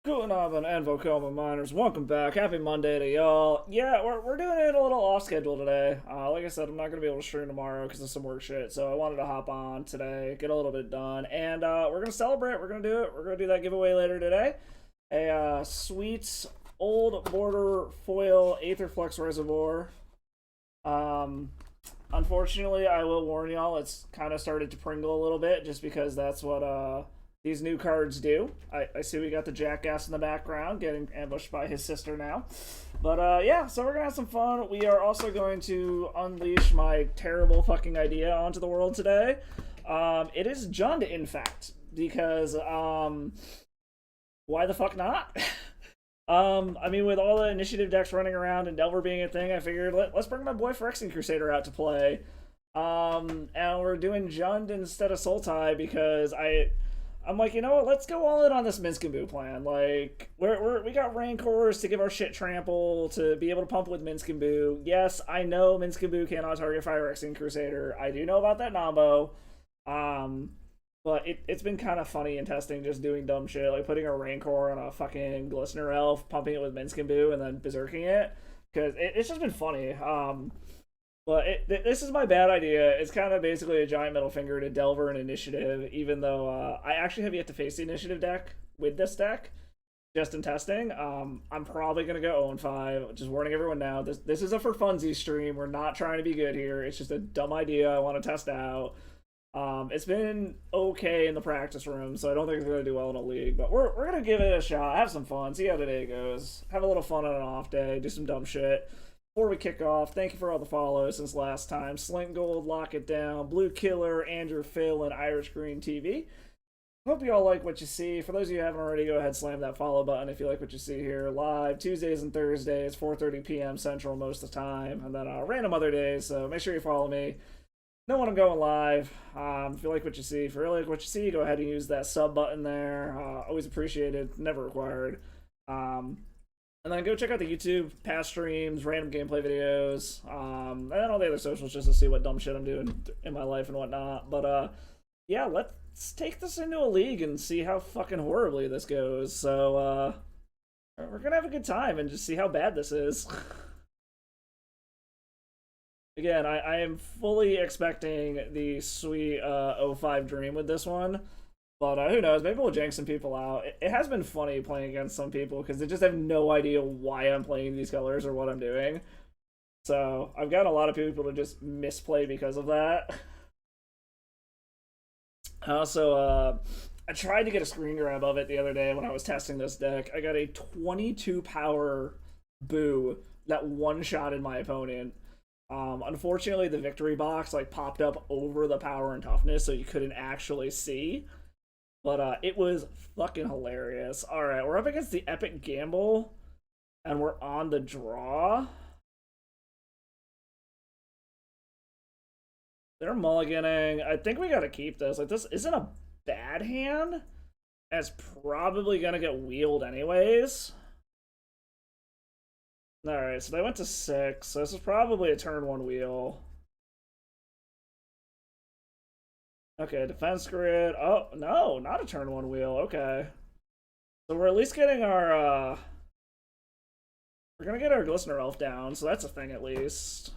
Guten Abend and Vocoma Miners. Welcome back. Happy Monday to y'all. Yeah, we're doing it a little off schedule today. Like I said, I'm not going to be able to stream tomorrow because of some work shit. So I wanted to hop on today, get a little bit done. And we're going to celebrate. We're going to do it. We're going to do that giveaway later today. A sweet old border foil Aetherflux reservoir. Um, Unfortunately, I will warn y'all, it's kind of started to pringle a little bit just because that's what these new cards do. I see we got the jackass in the background getting ambushed by his sister now. But yeah, so we're gonna have some fun. We are also going to unleash my terrible fucking idea onto the world today. It is Jund Infect because why the fuck not? I mean, with all the initiative decks running around and Delver being a thing, I figured let's bring my boy Phyrexian Crusader out to play. And we're doing Jund instead of Sultai because I'm like, you know what? Let's go all in on this Minsc and Boo plan. Like, we got Rancors to give our shit trample to be able to pump with Minsc and Boo. Yes, I know Minsc and Boo cannot target Phyrexian Crusader. I do know about that Nombo. Um, but it's been kind of funny in testing, just doing dumb shit, like putting a Rancor on a fucking Glistener Elf, pumping it with Minsc and Boo, and then berserking it. Because it's just been funny. But this is my bad idea. It's kind of basically a giant middle finger to Delver and Initiative, even though I actually have yet to face the Initiative deck with this deck, just in testing. I'm probably going to go 0-5, just warning everyone now. This is a for funsies stream. We're not trying to be good here. It's just a dumb idea I want to test out. It's been okay in the practice room, so I don't think it's going to do well in a league, but we're going to give it a shot, have some fun, see how today goes, have a little fun on an off day, do some dumb shit. Before we kick off, thank you for all the follows since last time. Slint Gold, Lock It Down, Blue Killer, Andrew Phil, and Irish Green TV. Hope you all like what you see. For those of you who haven't already, go ahead slam that follow button if you like what you see here. Live Tuesdays and Thursdays, 4:30 p.m. Central most of the time, and then random other days. So make sure you follow me. Know when I'm going live. If you like what you see, if you really like what you see, go ahead and use that sub button there. Always appreciated, never required. And then go check out the YouTube, past streams, random gameplay videos, and then all the other socials just to see what dumb shit I'm doing in my life and whatnot. But yeah, let's take this into a league and see how fucking horribly this goes. So we're gonna have a good time and just see how bad this is. Again, I am fully expecting the sweet 05 dream with this one. But who knows? Maybe we'll jank some people out. It has been funny playing against some people because they just have no idea why I'm playing these colors or what I'm doing. So I've gotten a lot of people to just misplay because of that. Also, I tried to get a screen grab of it the other day when I was testing this deck. I got a 22 power Boo that one-shotted my opponent. Unfortunately, the victory box like popped up over the power and toughness, so you couldn't actually see. But it was fucking hilarious. All right, we're up against the Epic Gamble, and we're on the draw. They're mulliganing. I think we gotta keep this. Like, this isn't a bad hand. It's probably gonna get wheeled anyways. All right, so they went to 6. So this is probably a turn 1 wheel. Okay, defense grid. Oh, no, not a turn 1 wheel. Okay. So we're at least getting our, we're gonna get our Glistener Elf down, so that's a thing at least.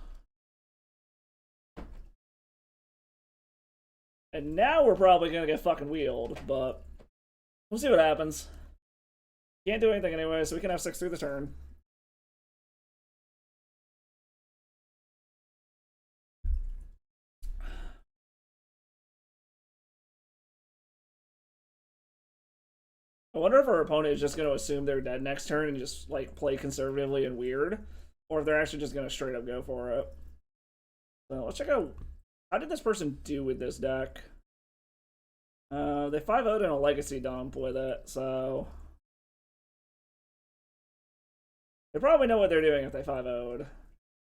And now we're probably gonna get fucking wheeled, but we'll see what happens. Can't do anything anyway, so we can have 6 through the turn. I wonder if our opponent is just going to assume they're dead next turn and just like play conservatively and weird, or if they're actually just going to straight up go for it. So let's check out how did this person do with this deck. They 5-0'd in a legacy dump with it, so they probably know what they're doing if they 5-0'd.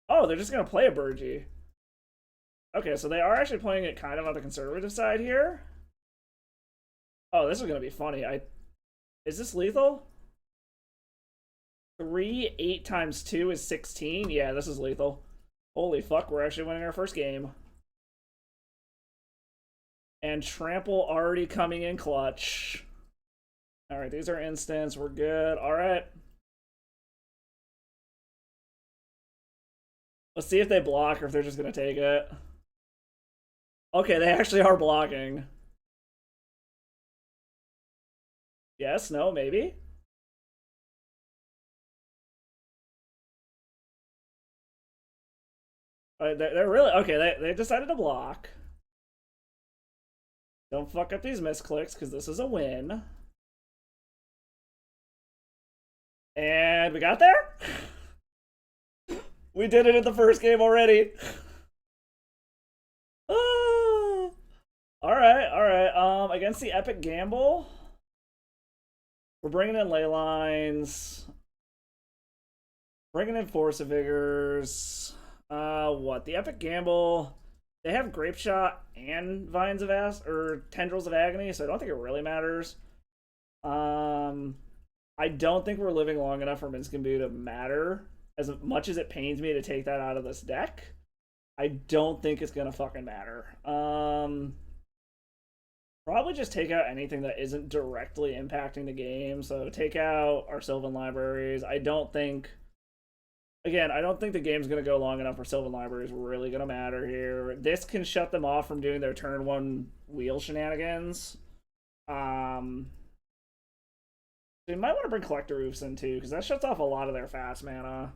Oh, they're just going to play a Burgie. Okay, so they are actually playing it kind of on the conservative side here. Oh, this is going to be funny. Is this lethal? 3, 8 times 2 is 16. Yeah, this is lethal. Holy fuck, we're actually winning our first game. And Trample already coming in clutch. All right, these are instants. We're good. All right. Let's see if they block or if they're just gonna take it. Okay, they actually are blocking. Yes, no, maybe. They're really okay. They decided to block. Don't fuck up these misclicks because this is a win. And we got there. We did it in the first game already. All right, all right. Against the Epic Gamble, we're bringing in ley lines, bringing in Force of Vigors. What the Epic Gamble? They have Grape Shot and Vines of or Tendrils of Agony, so I don't think it really matters. I don't think we're living long enough for Minskambu to matter. As much as it pains me to take that out of this deck, I don't think it's gonna fucking matter. Probably just take out anything that isn't directly impacting the game. So take out our Sylvan Libraries. I don't think the game's going to go long enough for Sylvan Libraries really going to matter here. This can shut them off from doing their turn one wheel shenanigans. They might want to bring Collector Roofs in too, because that shuts off a lot of their fast mana.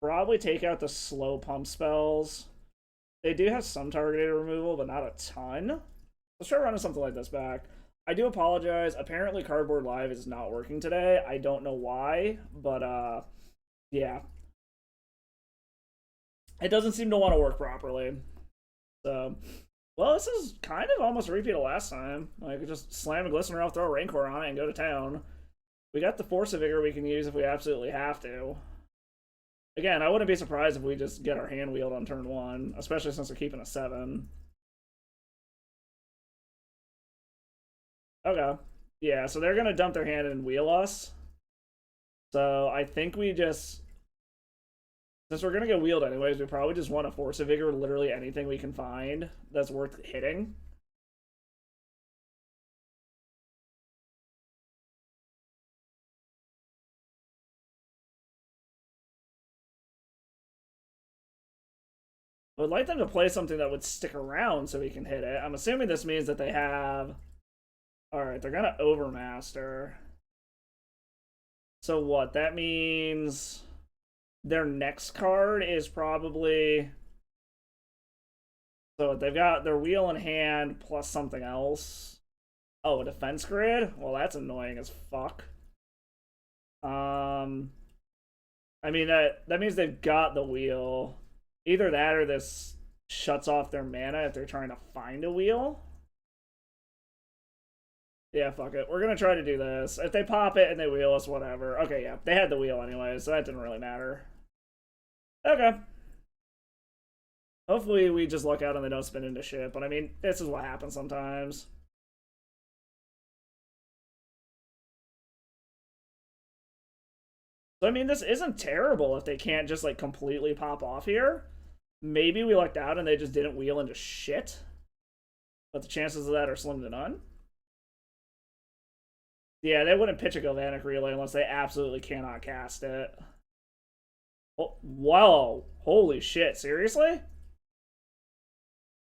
Probably take out the slow pump spells. They do have some targeted removal, but not a ton. Let's try running something like this back. I do apologize. Apparently Cardboard Live is not working today. I don't know why, but yeah. It doesn't seem to want to work properly. So, well, this is kind of almost a repeat of last time. Like, just slam a Glistener off, throw a Rancor on it, and go to town. We got the Force of Vigor we can use if we absolutely have to. Again, I wouldn't be surprised if we just get our hand wheeled on turn one, especially since we're keeping a 7. Okay. Yeah, so they're going to dump their hand and wheel us. So I think we just... Since we're going to get wheeled anyways, we probably just want to Force a Vigor literally anything we can find that's worth hitting. I would like them to play something that would stick around so we can hit it. I'm assuming this means that they have... Alright, they're going to Overmaster. So what? That means their next card is probably... So they've got their wheel in hand plus something else. Oh, a defense grid? Well, that's annoying as fuck. I mean, that means they've got the wheel. Either that or this shuts off their mana if they're trying to find a wheel. Yeah, fuck it. We're gonna try to do this. If they pop it and they wheel us, whatever. Okay, yeah. They had the wheel anyway, so that didn't really matter. Okay. Hopefully we just luck out and they don't spin into shit, but I mean, this is what happens sometimes. So, I mean, this isn't terrible if they can't just, like, completely pop off here. Maybe we lucked out and they just didn't wheel into shit. But the chances of that are slim to none. Yeah, they wouldn't pitch a Galvanic Relay unless they absolutely cannot cast it. Oh, whoa. Holy shit. Seriously?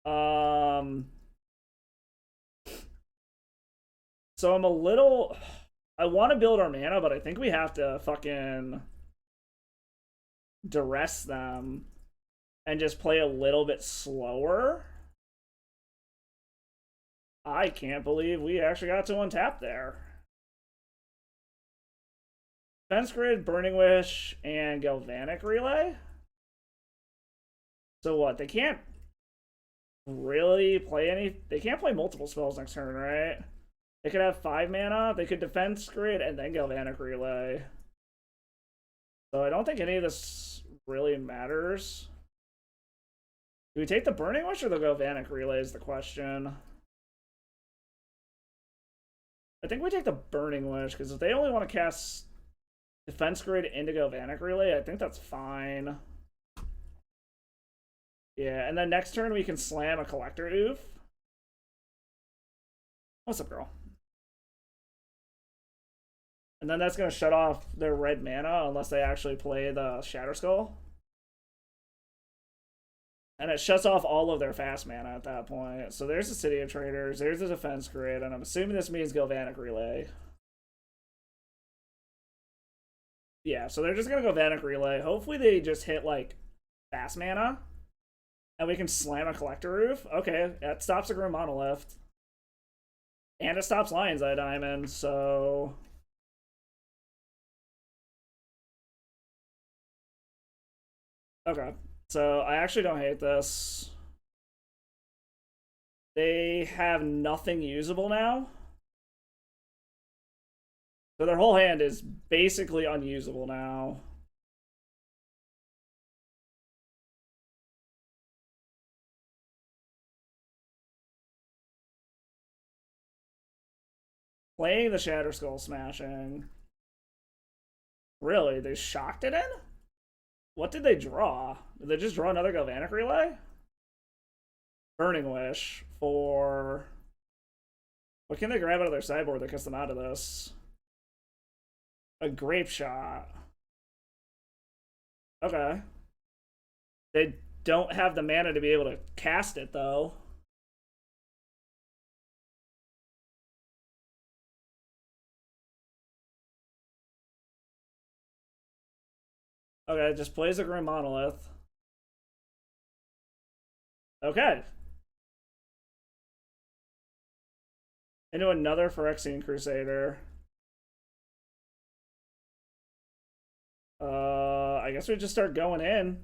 So I'm a little... I want to build our mana, but I think we have to fucking duress them and just play a little bit slower. I can't believe we actually got to untap there. Fence Grid, Burning Wish, and Galvanic Relay? So what? They can't really play any... They can't play multiple spells next turn, right? They could have 5 mana, they could Defense Grid, and then Galvanic Relay. So I don't think any of this really matters. Do we take the Burning Wish or the Galvanic Relay is the question. I think we take the Burning Wish, because if they only want to cast Defense Grid into Galvanic Relay, I think that's fine. Yeah, and then next turn we can slam a Collector Oof. What's up, girl? And then that's going to shut off their red mana unless they actually play the Shatter Skull. And it shuts off all of their fast mana at that point. So there's the City of Traders, there's the Defense Grid, and I'm assuming this means Galvanic Relay. Yeah, so they're just going to Galvanic Relay. Hopefully they just hit, like, fast mana. And we can slam a Collector Roof. Okay, that stops a Grim Monolith. And it stops Lion's Eye Diamond, so... Okay, so I actually don't hate this. They have nothing usable now. So their whole hand is basically unusable now. Playing the Shatter Skull smashing. Really? They shocked it in? What did they draw? Did they just draw another Galvanic Relay? Burning Wish for... What can they grab out of their sideboard that gets them out of this? A Grape Shot. Okay. They don't have the mana to be able to cast it, though. Okay, just plays a Grim Monolith. Okay. Into another Phyrexian Crusader. I guess we just start going in.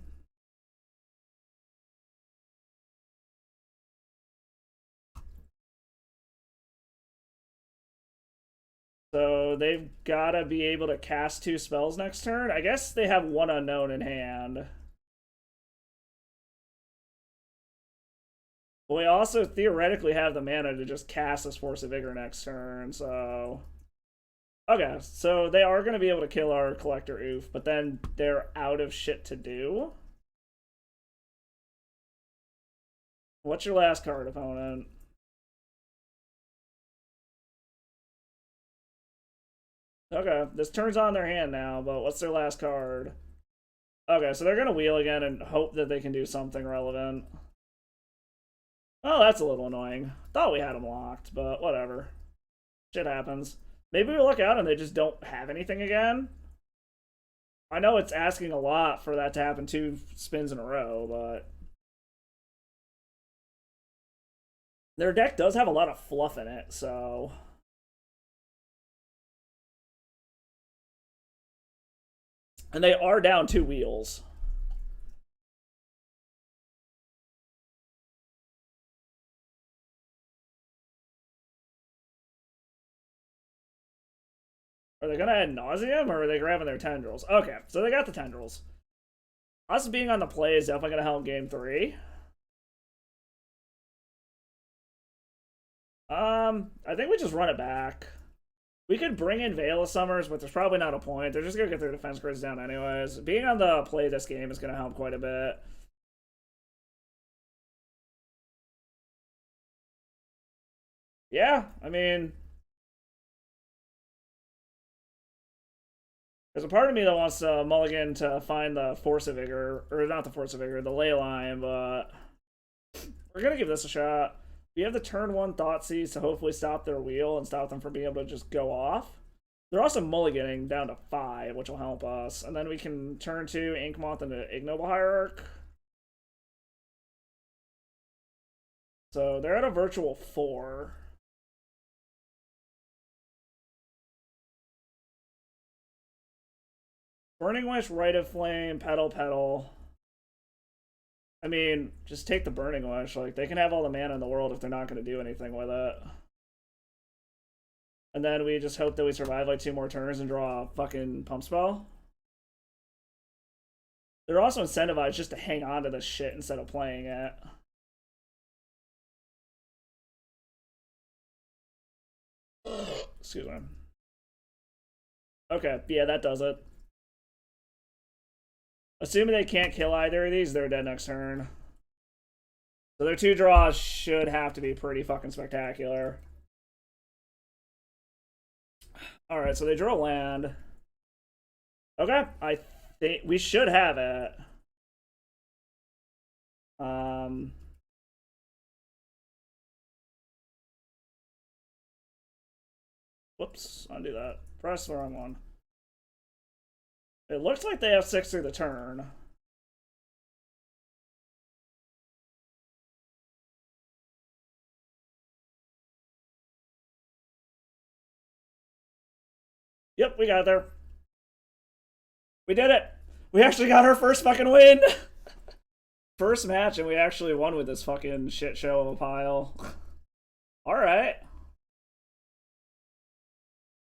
So they've got to be able to cast 2 spells next turn. I guess they have 1 unknown in hand. But we also theoretically have the mana to just cast this Force of Vigor next turn, so... Okay, so they are going to be able to kill our Collector Oof, but then they're out of shit to do. What's your last card, opponent? Okay, this turns on their hand now, but what's their last card? Okay, so they're going to wheel again and hope that they can do something relevant. Oh, that's a little annoying. Thought we had them locked, but whatever. Shit happens. Maybe we look out and they just don't have anything again. I know it's asking a lot for that to happen 2 spins in a row, but... Their deck does have a lot of fluff in it, so... And they are down 2 wheels. Are they gonna add Nauseam, or are they grabbing their Tendrils? Okay, so they got the Tendrils. Us being on the play is definitely gonna help game 3. I think we just run it back. We could bring in Veil of Summers, but there's probably not a point. They're just gonna get their defense grids down anyways. Being on the play this game is gonna help quite a bit. Yeah, I mean... There's a part of me that wants Mulligan to find the Force of Vigor, or not the Force of Vigor, the Ley Line, but we're gonna give this a shot. We have the turn 1 Thoughtseize to hopefully stop their wheel and stop them from being able to just go off. They're also mulliganing down to 5, which will help us. And then we can turn 2 Inkmoth into Ignoble Hierarch. So they're at a virtual 4. Burning Wish, Rite of Flame, Petal Petal. I mean, just take the Burning Wish. Like, they can have all the mana in the world if they're not going to do anything with it. And then we just hope that we survive like 2 more turns and draw a fucking Pump Spell. They're also incentivized just to hang on to this shit instead of playing it. Excuse me. Okay, yeah, that does it. Assuming they can't kill either of these, they're dead next turn. So their 2 draws should have to be pretty fucking spectacular. All right, so they draw land. Okay, I think we should have it. Um, whoops, undo that. Press the wrong one. It looks like they have 6 through the turn. Yep, we got there. We did it. We actually got our first fucking win. First match, and we actually won with this fucking shit show of a pile. All right.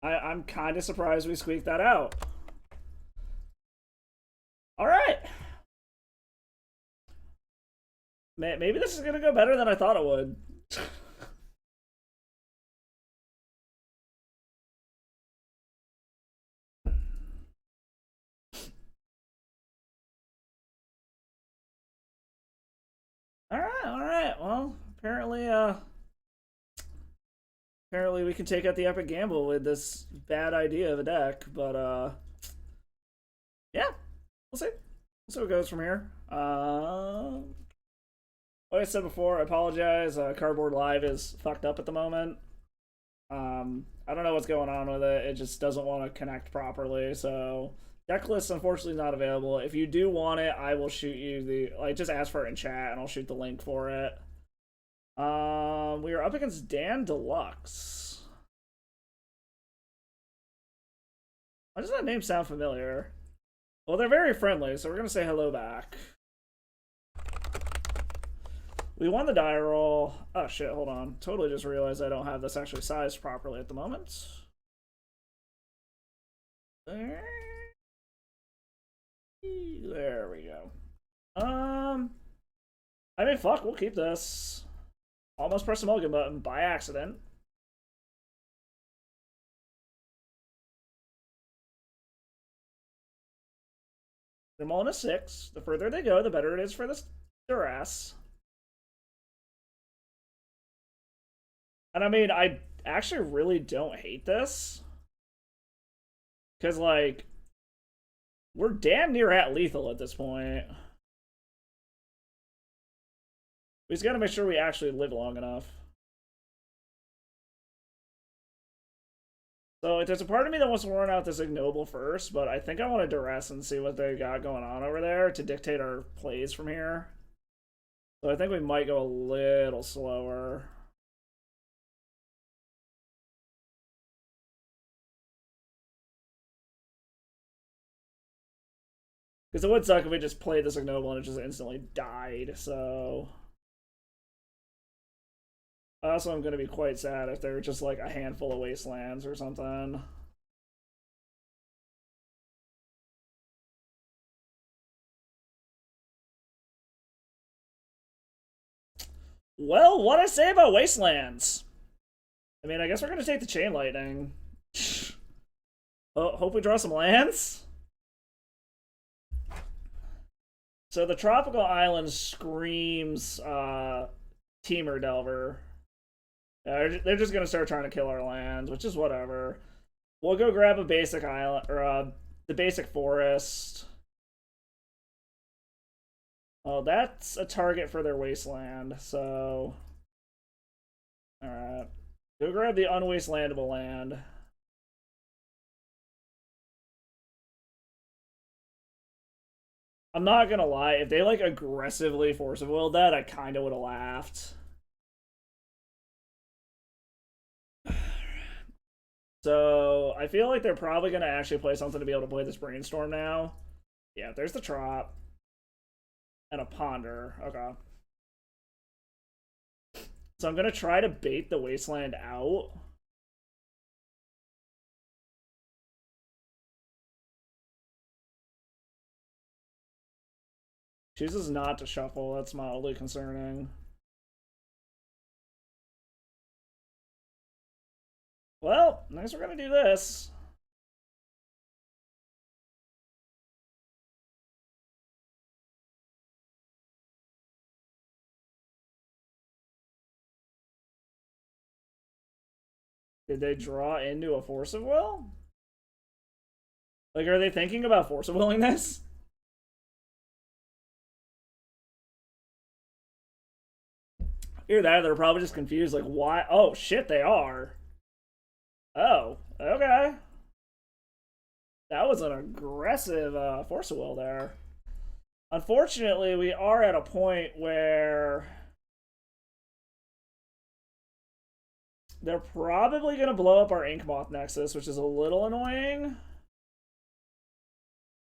I'm kind of surprised we squeaked that out. All right. Maybe this is gonna go better than I thought it would. All right. Well, apparently we can take out the epic gamble with this bad idea of a deck, but yeah, we'll see. We'll see what goes from here. Like I said before, I apologize. Cardboard Live is fucked up at the moment. I don't know what's going on with it. It just doesn't want to connect properly. So deck list unfortunately not available. If you do want it, I will shoot you just ask for it in chat and I'll shoot the link for it. We are up against Dan Deluxe. Why does that name sound familiar? Well, they're very friendly, so we're gonna say hello back. We won the die roll. Oh shit, hold on. Totally just realized I don't have this actually sized properly at the moment. There we go. I mean, fuck, we'll keep this. Almost pressed the mulligan button by accident. They're mulling a 6. The further they go, the better it is for this duress. And I mean, I actually really don't hate this. Because, like, we're damn near at lethal at this point. We just gotta make sure we actually live long enough. So there's a part of me that wants to run out this ignoble first, but I think I want to duress and see what they got going on over there to dictate our plays from here. So I think we might go a little slower. Because it would suck if we just played this ignoble and it just instantly died, so... Also, I'm going to be quite sad if they're just like a handful of wastelands or something. Well, what I say about wastelands? I mean, I guess we're going to take the chain lightning. Oh, hope we draw some lands. So the tropical island screams Teamer Delver. They're just gonna start trying to kill our lands, which is whatever. We'll go grab a basic island or the basic forest. Oh, that's a target for their wasteland. So, all right, go grab the unwastelandable land. I'm not gonna lie, if they like aggressively force of willed that, I kind of would have laughed. So I feel like they're probably gonna actually play something to be able to play this brainstorm now. Yeah, there's the Trop. And a Ponder. Okay. So I'm gonna try to bait the Wasteland out. Chooses not to shuffle. That's mildly concerning. Well, I guess we're gonna do this. Did they draw into a Force of Will? Like, are they thinking about Force of Willing this? Either that, or they're probably just confused. Like, why? Oh, shit, they are. Oh, okay. That was an aggressive Force of Will there. Unfortunately, we are at a point where they're probably going to blow up our Ink Moth Nexus, which is a little annoying.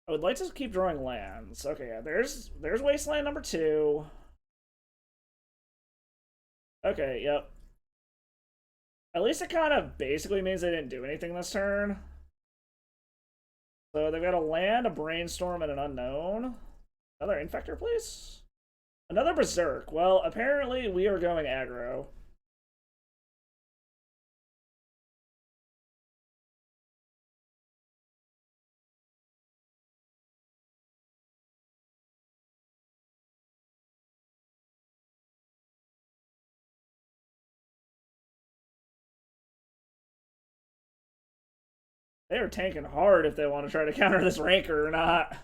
I would like to keep drawing lands. Okay, yeah, there's Wasteland number 2. Okay, yep. At least it kind of basically means they didn't do anything this turn. So they've got a land, a Brainstorm, and an Unknown. Another Infector, please? Another Berserk. Well, apparently we are going aggro. They are tanking hard if they want to try to counter this Rancor or not.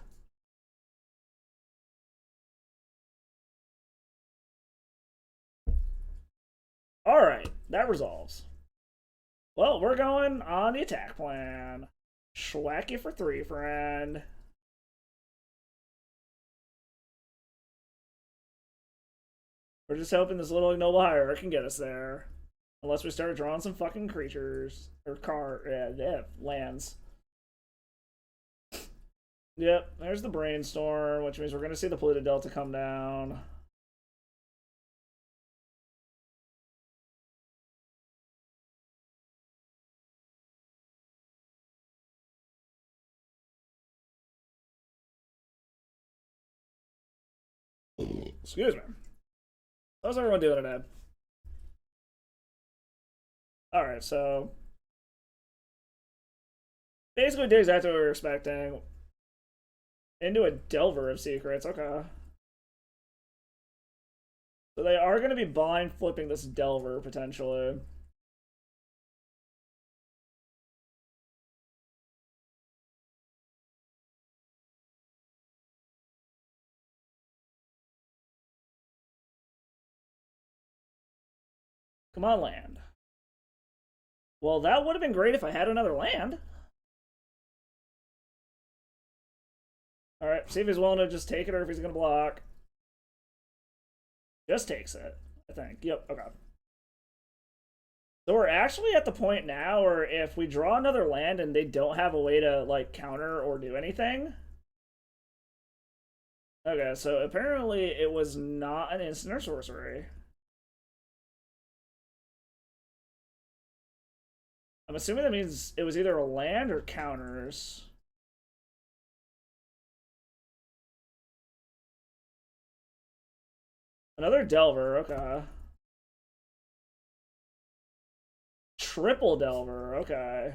Alright, that resolves. Well, we're going on the attack plan. Schwack you for 3, friend. We're just hoping this little ignoble hierarch can get us there. Unless we start drawing some fucking creatures. Or lands. Yep, there's the Brainstorm, which means we're going to see the Polluted Delta come down. Excuse me. How's everyone doing today? Alright, so basically did exactly what we were expecting. Into a Delver of Secrets, okay. So they are going to be blind flipping this Delver, potentially. Come on, land. Well, that would have been great if I had another land. Alright, see if he's willing to just take it or if he's going to block. Just takes it, I think. Yep, okay. So we're actually at the point now where if we draw another land and they don't have a way to, like, counter or do anything. Okay, so apparently it was not an instant or sorcery. I'm assuming that means it was either a land or counters. Another Delver, okay. Triple Delver, okay.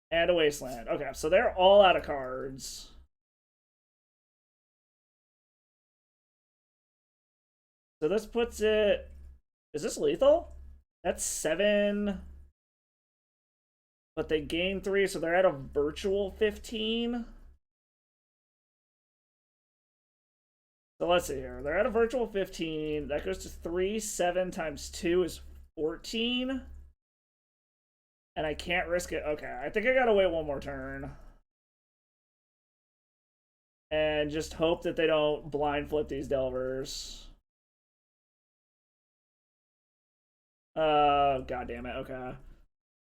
And a Wasteland. Okay, so they're all out of cards. So this puts it... Is this lethal? That's 7... But they gain 3, so they're at a virtual 15. So let's see here. They're at a virtual 15. That goes to 3. 7 times 2 is 14. And I can't risk it. Okay, I think I gotta wait one more turn. And just hope that they don't blind flip these Delvers. God damn it, okay.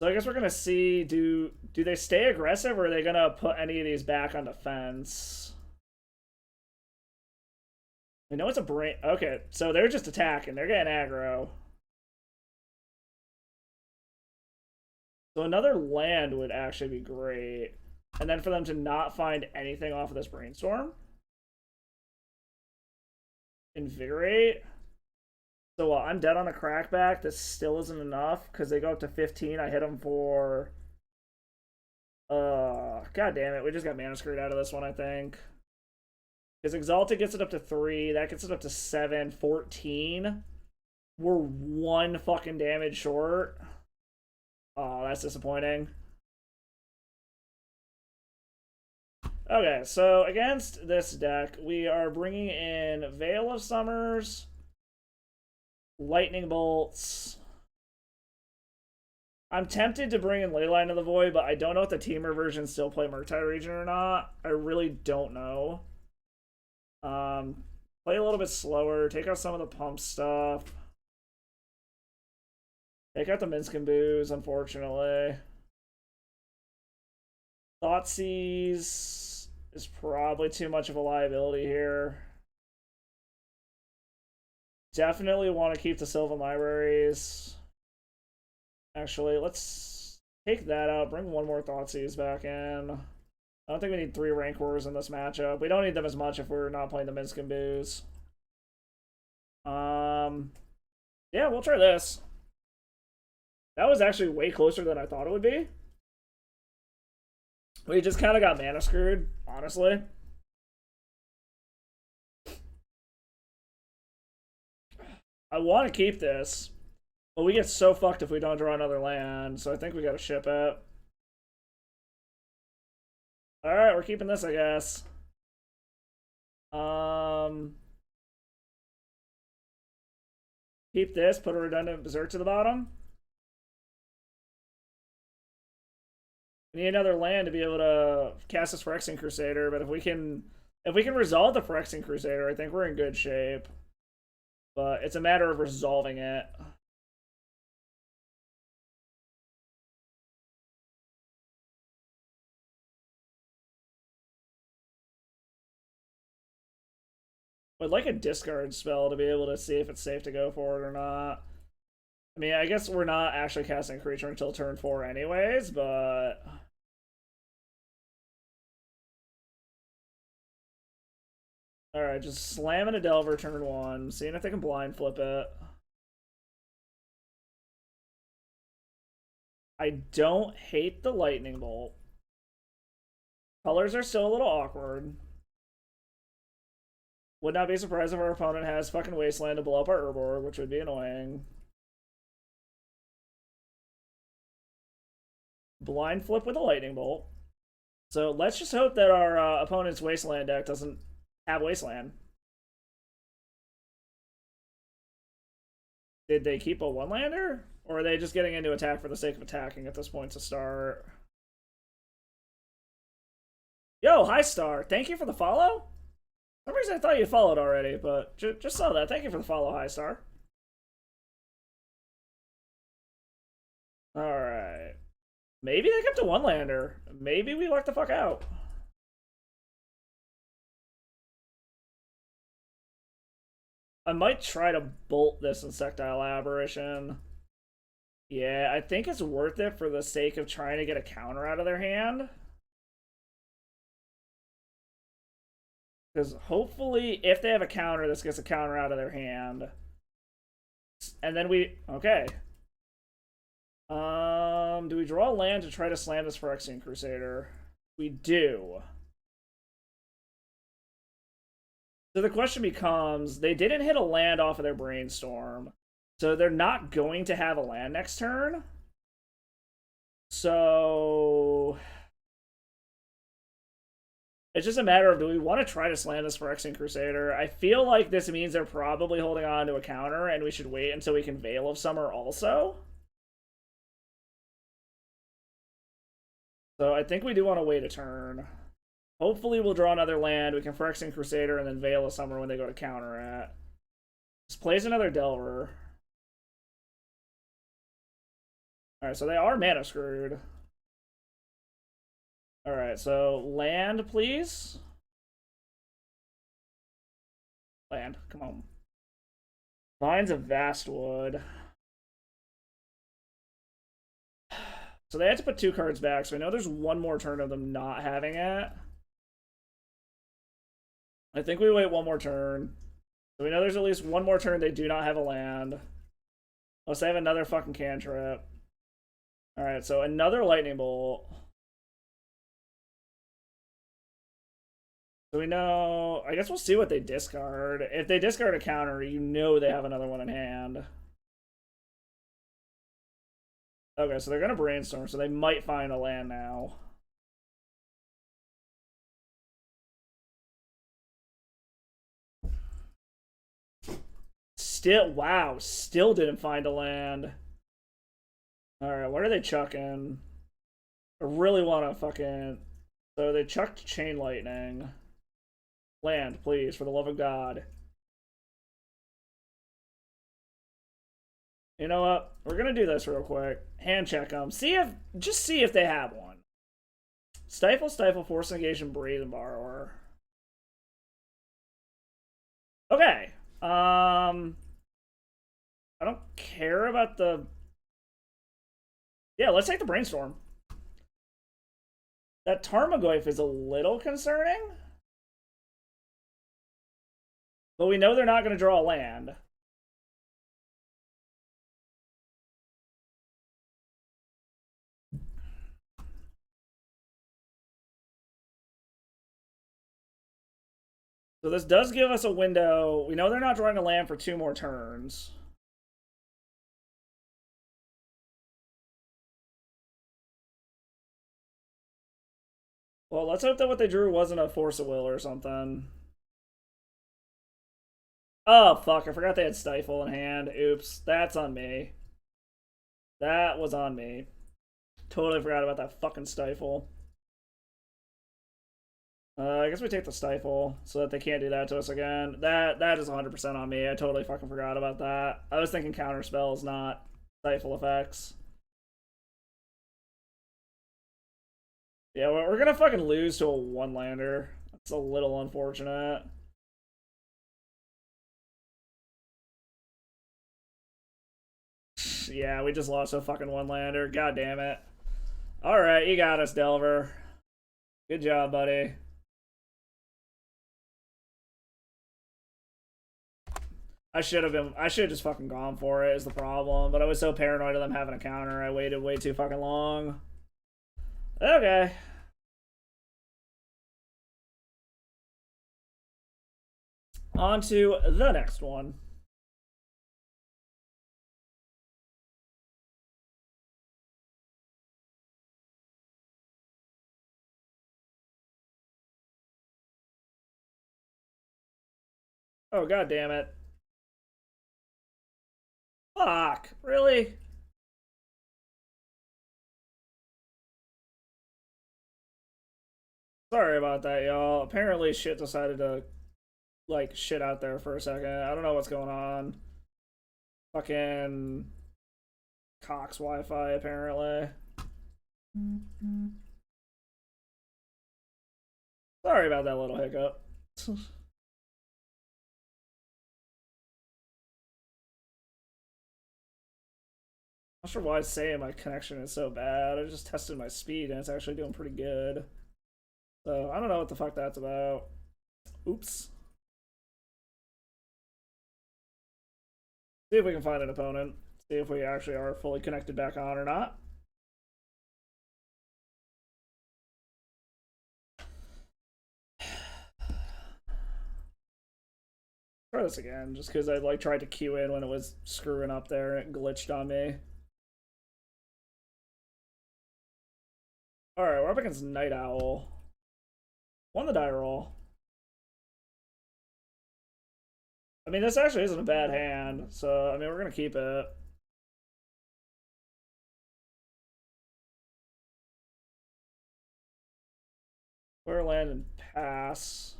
So I guess we're gonna see, do they stay aggressive or are they gonna put any of these back on defense? I know it's a brain. Okay, so they're just attacking. They're getting aggro. So another land would actually be great. And then for them to not find anything off of this Brainstorm. Invigorate. So I'm dead on a crackback. This still isn't enough because they go up to 15. I hit them for... God damn it. We just got mana screwed out of this one, I think. Because Exalted gets it up to 3. That gets it up to 7. 14. We're 1 fucking damage short. Oh, that's disappointing. Okay, so against this deck, we are bringing in Veil of Summers, Lightning Bolts. I'm tempted to bring in Leyline of the Void, but I don't know if the teamer versions still play Murktide Region or not. I really don't know. Play a little bit slower, take out some of the pump stuff. Take out the Minskin Boos, unfortunately. Thoughtseize is probably too much of a liability here. Definitely want to keep the Sylvan Libraries. Actually, let's take that out. Bring one more Thoughtseize back in. I don't think we need 3 Rancors in this matchup. We don't need them as much if we're not playing the Minskin Boos. Yeah, we'll try this. That was actually way closer than I thought it would be. We just kind of got mana screwed, honestly. I want to keep this, but we get so fucked if we don't draw another land, so I think we gotta ship it. Alright, we're keeping this, I guess. Keep this, put a redundant Berserk to the bottom. We need another land to be able to cast this Phyrexian Crusader, but if we can resolve the Phyrexian Crusader, I think we're in good shape. But it's a matter of resolving it. Would like a discard spell to be able to see if it's safe to go for it or not. I mean, I guess we're not actually casting a creature until turn 4 anyways, but... Alright, just slamming a Delver turn 1, seeing if they can blind flip it. I don't hate the Lightning Bolt. Colors are still a little awkward. Would not be surprised if our opponent has fucking Wasteland to blow up our Urborg, which would be annoying. Blind flip with a Lightning Bolt. So let's just hope that our opponent's Wasteland deck doesn't have Wasteland. Did they keep a one-lander? Or are they just getting into attack for the sake of attacking at this point to start? Yo, hi Star. Thank you for the follow? For some reason I thought you followed already, but just saw that. Thank you for the follow, hi Star. Alright. Maybe they kept a one-lander. Maybe we lucked the fuck out. I might try to bolt this Insectile Aberration. Yeah, I think it's worth it for the sake of trying to get a counter out of their hand. Because hopefully, if they have a counter, this gets a counter out of their hand. And then we... Okay. Do we draw a land to try to slam this Phyrexian Crusader? We do. So the question becomes, they didn't hit a land off of their Brainstorm. So they're not going to have a land next turn. So... It's just a matter of, do we want to try to slam this Phyrexian Crusader? I feel like this means they're probably holding on to a counter, and we should wait until we can Veil of Summer also. So I think we do want to wait a turn. Hopefully we'll draw another land, we can Phyrexian Crusader, and then Veil of Summer when they go to counter it. Just plays another Delver. Alright, so they are mana screwed. Alright, so land, please. Land, come on. Vines of Vastwood. So they had to put 2 cards back, so I know there's one more turn of them not having it. I think we wait one more turn. So we know there's at least one more turn they do not have a land. Unless they have another fucking cantrip. Alright, so another Lightning Bolt. So we know... I guess we'll see what they discard. If they discard a counter, you know they have another one in hand. Okay, so they're gonna brainstorm, so they might find a land now. Still, wow, still didn't find a land. Alright, what are they chucking? I really want to fucking... So they chucked Chain Lightning. Land, please, for the love of God. You know what? We're gonna do this real quick. Hand check them. Just see if they have one. Stifle, Stifle, Force Negation, Breathe, and Borrower. Okay. I don't care about the... Yeah, let's take the Brainstorm. That Tarmogoyf is a little concerning. But we know they're not going to draw a land. So this does give us a window. We know they're not drawing a land for 2 more turns. Well, let's hope that what they drew wasn't a Force of Will or something. Oh, fuck. I forgot they had Stifle in hand. Oops. That's on me. That was on me. Totally forgot about that fucking Stifle. I guess we take the Stifle so that they can't do that to us again. That is 100% on me. I totally fucking forgot about that. I was thinking counter spells, not Stifle effects. Yeah, we're gonna fucking lose to a 1-lander. That's a little unfortunate. Yeah, we just lost a fucking 1-lander. God damn it. Alright, you got us, Delver. Good job, buddy. I should have just fucking gone for it is the problem, but I was so paranoid of them having a counter, I waited way too fucking long. Okay. On to the next one. Oh, god damn it. Fuck, really? Sorry about that, y'all. Apparently shit decided to, like, shit out there for a second. I don't know what's going on. Fucking Cox Wi-Fi, apparently. Sorry about that little hiccup. Not sure why I'm saying my connection is so bad. I just tested my speed and it's actually doing pretty good. So I don't know what the fuck that's about. Oops. See if we can find an opponent. See if we actually are fully connected back on or not. Try this again, just because I like tried to queue in when it was screwing up there and it glitched on me. Alright, we're up against Night Owl. Won the die roll. I mean, this actually isn't a bad hand, so I mean, we're gonna keep it. Clear land and pass.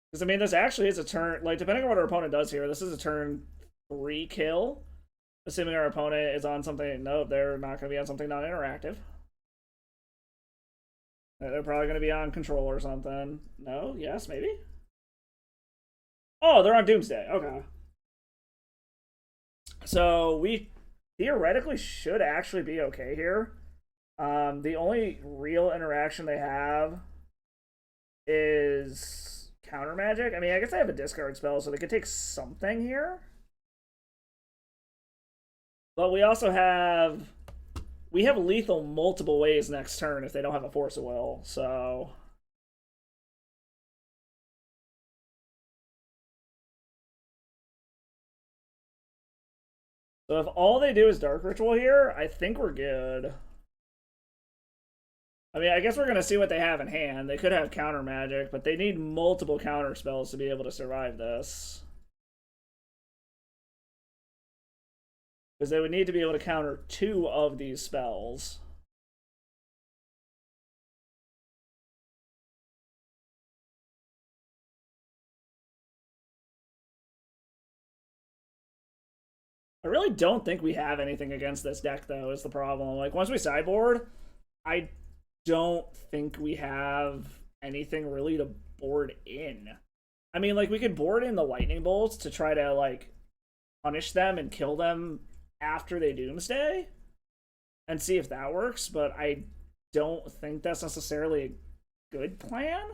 Because I mean, this actually is a turn. Like, depending on what our opponent does here, this is a turn 3 kill. Assuming our opponent is on something. Nope, they're not going to be on something non-interactive. They're probably going to be on control or something. No? Yes? Maybe? Oh, they're on Doomsday. Okay. So we theoretically should actually be okay here. The only real interaction they have is counter magic. I mean, I guess they have a discard spell, so they could take something here. But we also have lethal multiple ways next turn if they don't have a Force of Will. So So if all they do is Dark Ritual here, I think we're good. I mean, I guess we're going to see what they have in hand. They could have counter magic, but they need multiple counter spells to be able to survive this. Because they would need to be able to counter 2 of these spells. I really don't think we have anything against this deck, though, is the problem. Like, once we sideboard, I don't think we have anything really to board in. I mean, like, we could board in the lightning bolts to try to, like, punish them and kill them after they doomsday and see if that works, but I don't think that's necessarily a good plan.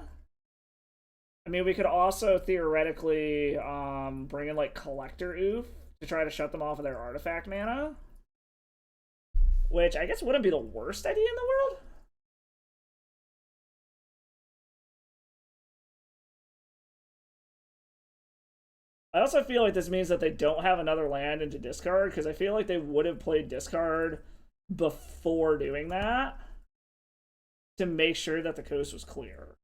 I mean, we could also theoretically bring in, like, Collector Oof to try to shut them off of their artifact mana, which I guess wouldn't be the worst idea in the world. I also feel like this means that they don't have another land into discard, because I feel like they would have played discard before doing that to make sure that the coast was clear.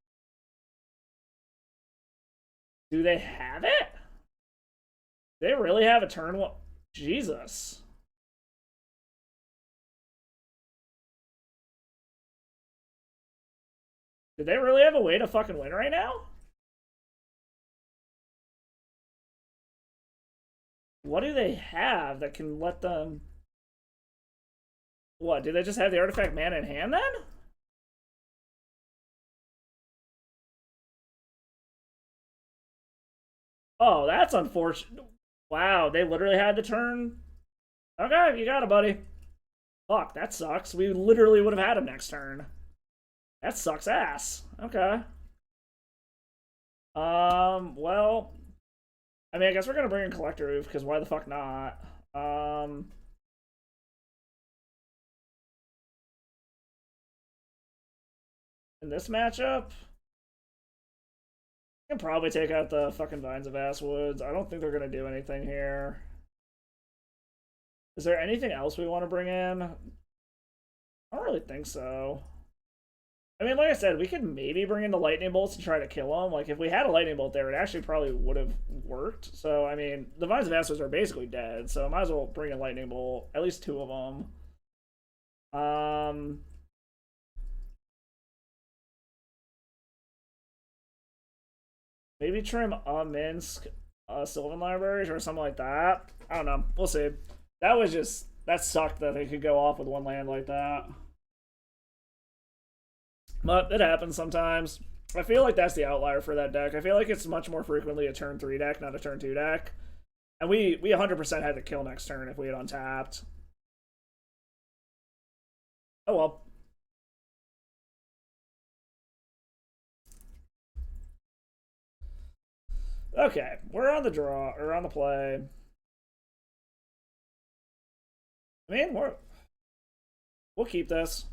Do they have it? They really have a turn one? Jesus. Did they really have a way to fucking win right now? What do they have that can let them... What, do they just have the artifact mana in hand then? Oh, that's unfortunate. Wow, they literally had to turn... Okay, you got it, buddy. Fuck, that sucks. We literally would have had him next turn. That sucks ass. Okay. Well... I mean, I guess we're gonna bring in Collector Roof, because why the fuck not? In this matchup, I can probably take out the fucking Vines of Asswoods. I don't think they're gonna do anything here. Is there anything else we want to bring in? I don't really think so. I mean, like I said, we could maybe bring in the lightning bolts and try to kill them. Like, if we had a lightning bolt there, it actually probably would have worked. So, I mean, the Vines of Asswoods are basically dead, so I might as well bring a lightning bolt. At least 2 of them. Maybe trim a Minsk, Sylvan Libraries, or something like that. I don't know. We'll see. That was just... That sucked that they could go off with 1 land like that. But it happens sometimes. I feel like that's the outlier for that deck. I feel like it's much more frequently a turn 3 deck, not a turn 2 deck. And we 100% had to kill next turn if we had untapped. Oh well. Okay, we're on the draw, or on the play. I mean, we'll keep this.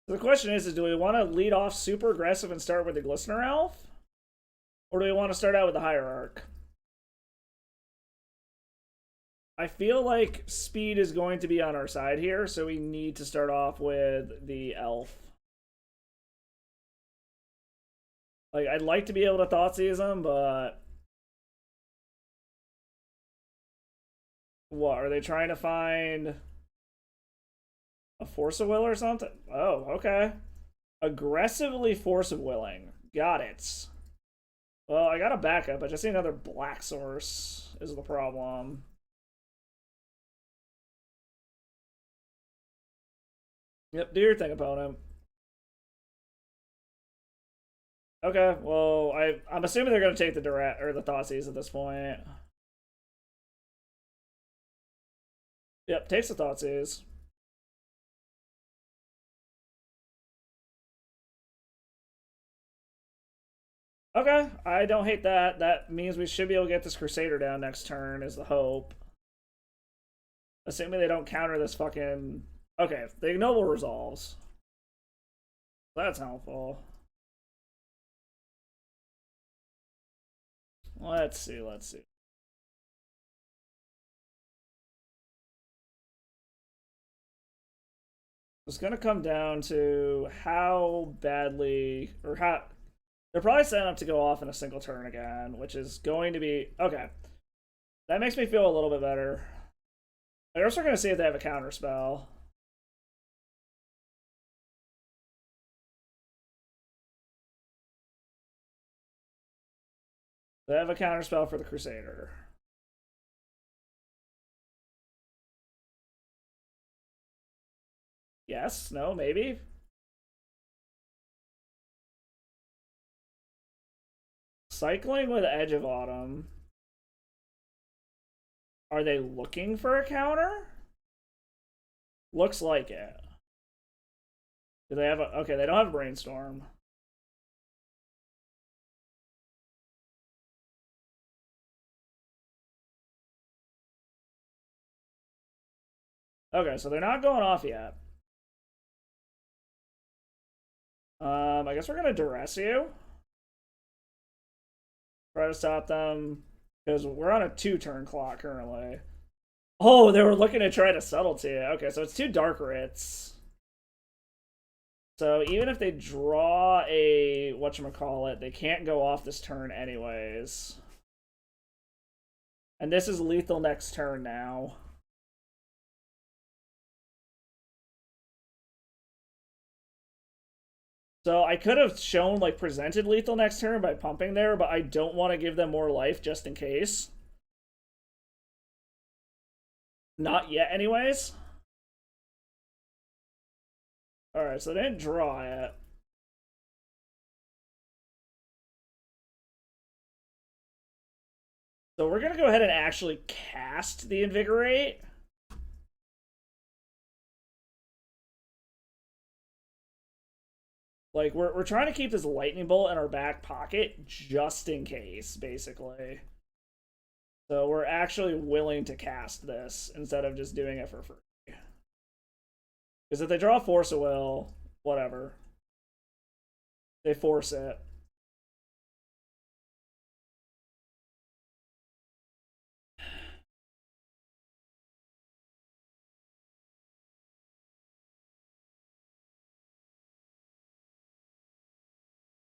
The question is do we want to lead off super aggressive and start with the Glistener Elf? Or do we want to start out with the Hierarch? I feel like speed is going to be on our side here, so we need to start off with the Elf. Like, I'd like to be able to Thoughtseize him, but... What, are they trying to find... a Force of Will or something? Oh, okay. Aggressively Force of Willing. Got it. Well, I got a backup. I just see another black source is the problem. Yep, do your thing, opponent. Okay, well, I'm assuming they're going to take the direct or the Thoughtseize at this point. Yep, takes the Thoughtseize. Okay, I don't hate that. That means we should be able to get this Crusader down next turn, is the hope. Assuming they don't counter this fucking Okay, the ignoble resolves. That's helpful. Let's see, let's see. It's gonna come down to how badly, or how they're probably setting up to go off in a single turn again, which is going to be okay. That makes me feel a little bit better. I guess we're gonna see if they have a counter spell. They have a counter spell for the Crusader. Yes, no, maybe. Cycling with Edge of Autumn. Are they looking for a counter? Looks like it. Do they have a... Okay, they don't have a Brainstorm. Okay, so they're not going off yet. I guess we're gonna duress you. Try to stop them. Because we're on a 2-turn clock currently. Oh, they were looking to try to subtlety. Okay, so it's 2 Dark Writs. So even if they draw a whatchamacallit, they can't go off this turn anyways. And this is lethal next turn now. So I could have shown, like, presented lethal next turn by pumping there, but I don't want to give them more life just in case. Not yet, anyways. Alright, so they didn't draw it. So we're gonna go ahead and actually cast the Invigorate. Like, we're trying to keep this Lightning Bolt in our back pocket just in case, basically. So we're actually willing to cast this instead of just doing it for free. Because if they draw Force of Will, whatever. They force it.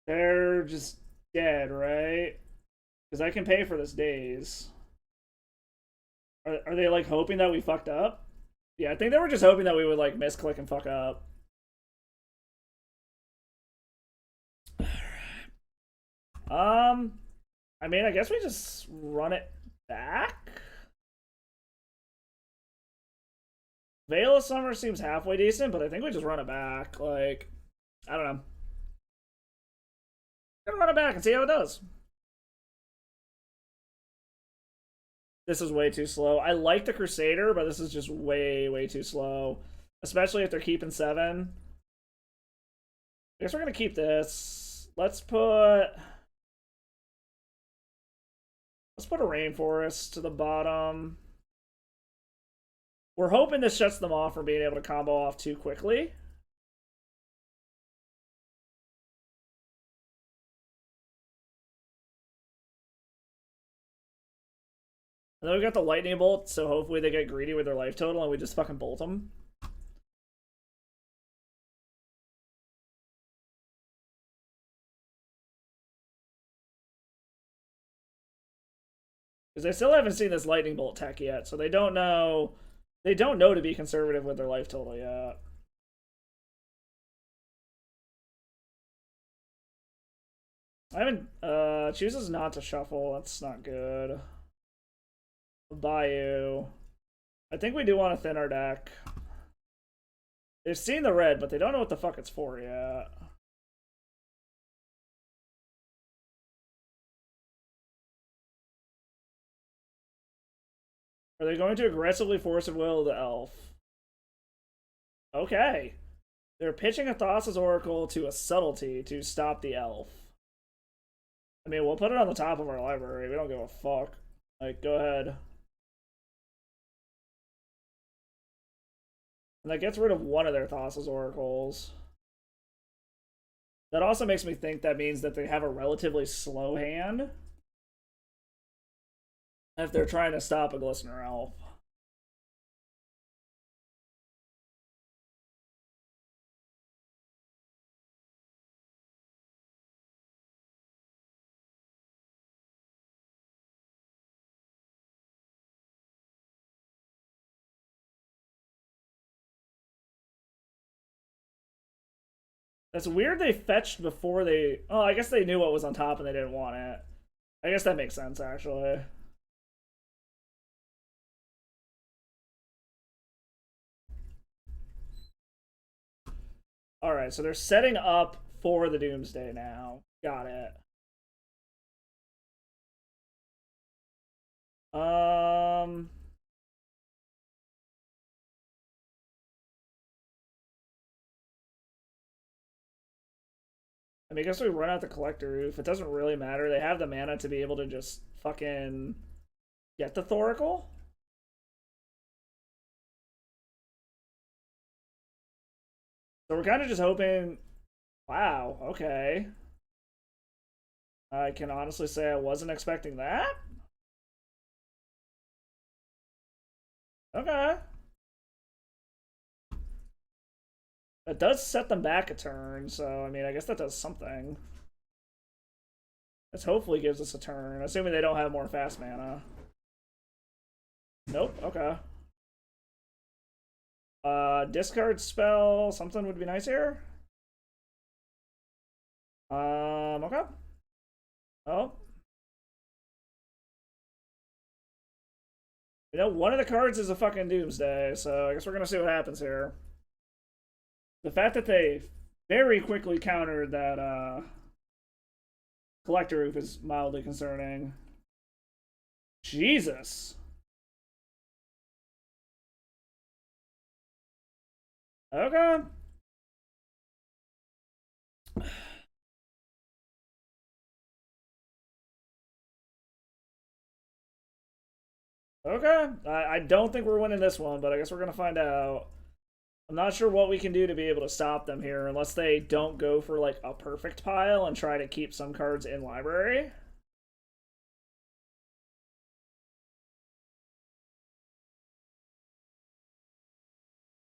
They're just dead, right? Because I can pay for this days. Are they, like, hoping that we fucked up? Yeah, I think they were just hoping that we would, like, misclick and fuck up. I mean, I guess we just run it back? Veil of Summer seems halfway decent, but I think we just run it back. Like, I don't know. Gonna run it back and see how it does. This is way too slow. I like the Crusader, but this is just way, way too slow. Especially if they're keeping 7. I guess we're gonna keep this. Let's put a Rainforest to the bottom. We're hoping this shuts them off from being able to combo off too quickly. And then we got the Lightning Bolt, so hopefully they get greedy with their life total and we just fucking bolt them. Because they still haven't seen this Lightning Bolt tech yet, so they don't know. They don't know to be conservative with their life total yet. I haven't. Chooses not to shuffle. That's not good. Bayou. I think we do want to thin our deck. They've seen the red, but they don't know what the fuck it's for yet. Are they going to aggressively force of will the elf? Okay. They're pitching a Thassa's Oracle to a subtlety to stop the elf. I mean, we'll put it on the top of our library. We don't give a fuck. Like, go ahead. And that gets rid of one of their Thassa's Oracles. That also makes me think that means that they have a relatively slow hand if they're trying to stop a Glistener Elf. That's weird they fetched before they... Oh, I guess they knew what was on top and they didn't want it. I guess that makes sense, actually. Alright, so they're setting up for the Doomsday now. Got it. I mean, I guess we run out the Collector Roof. It doesn't really matter. They have the mana to be able to just fucking get the Thoracle. So we're kind of just hoping... Wow, okay. I can honestly say I wasn't expecting that. Okay. That does set them back a turn, so I mean, I guess that does something. This hopefully gives us a turn, assuming they don't have more fast mana. Nope, okay. Discard spell, something would be nice here. Okay. Oh. You know, one of the cards is a fucking Doomsday, so I guess we're gonna see what happens here. The fact that they very quickly countered that Collector Roof is mildly concerning. Jesus. Okay. Okay. I don't think we're winning this one, but I guess we're going to find out. I'm not sure what we can do to be able to stop them here, unless they don't go for, like, a perfect pile and try to keep some cards in library.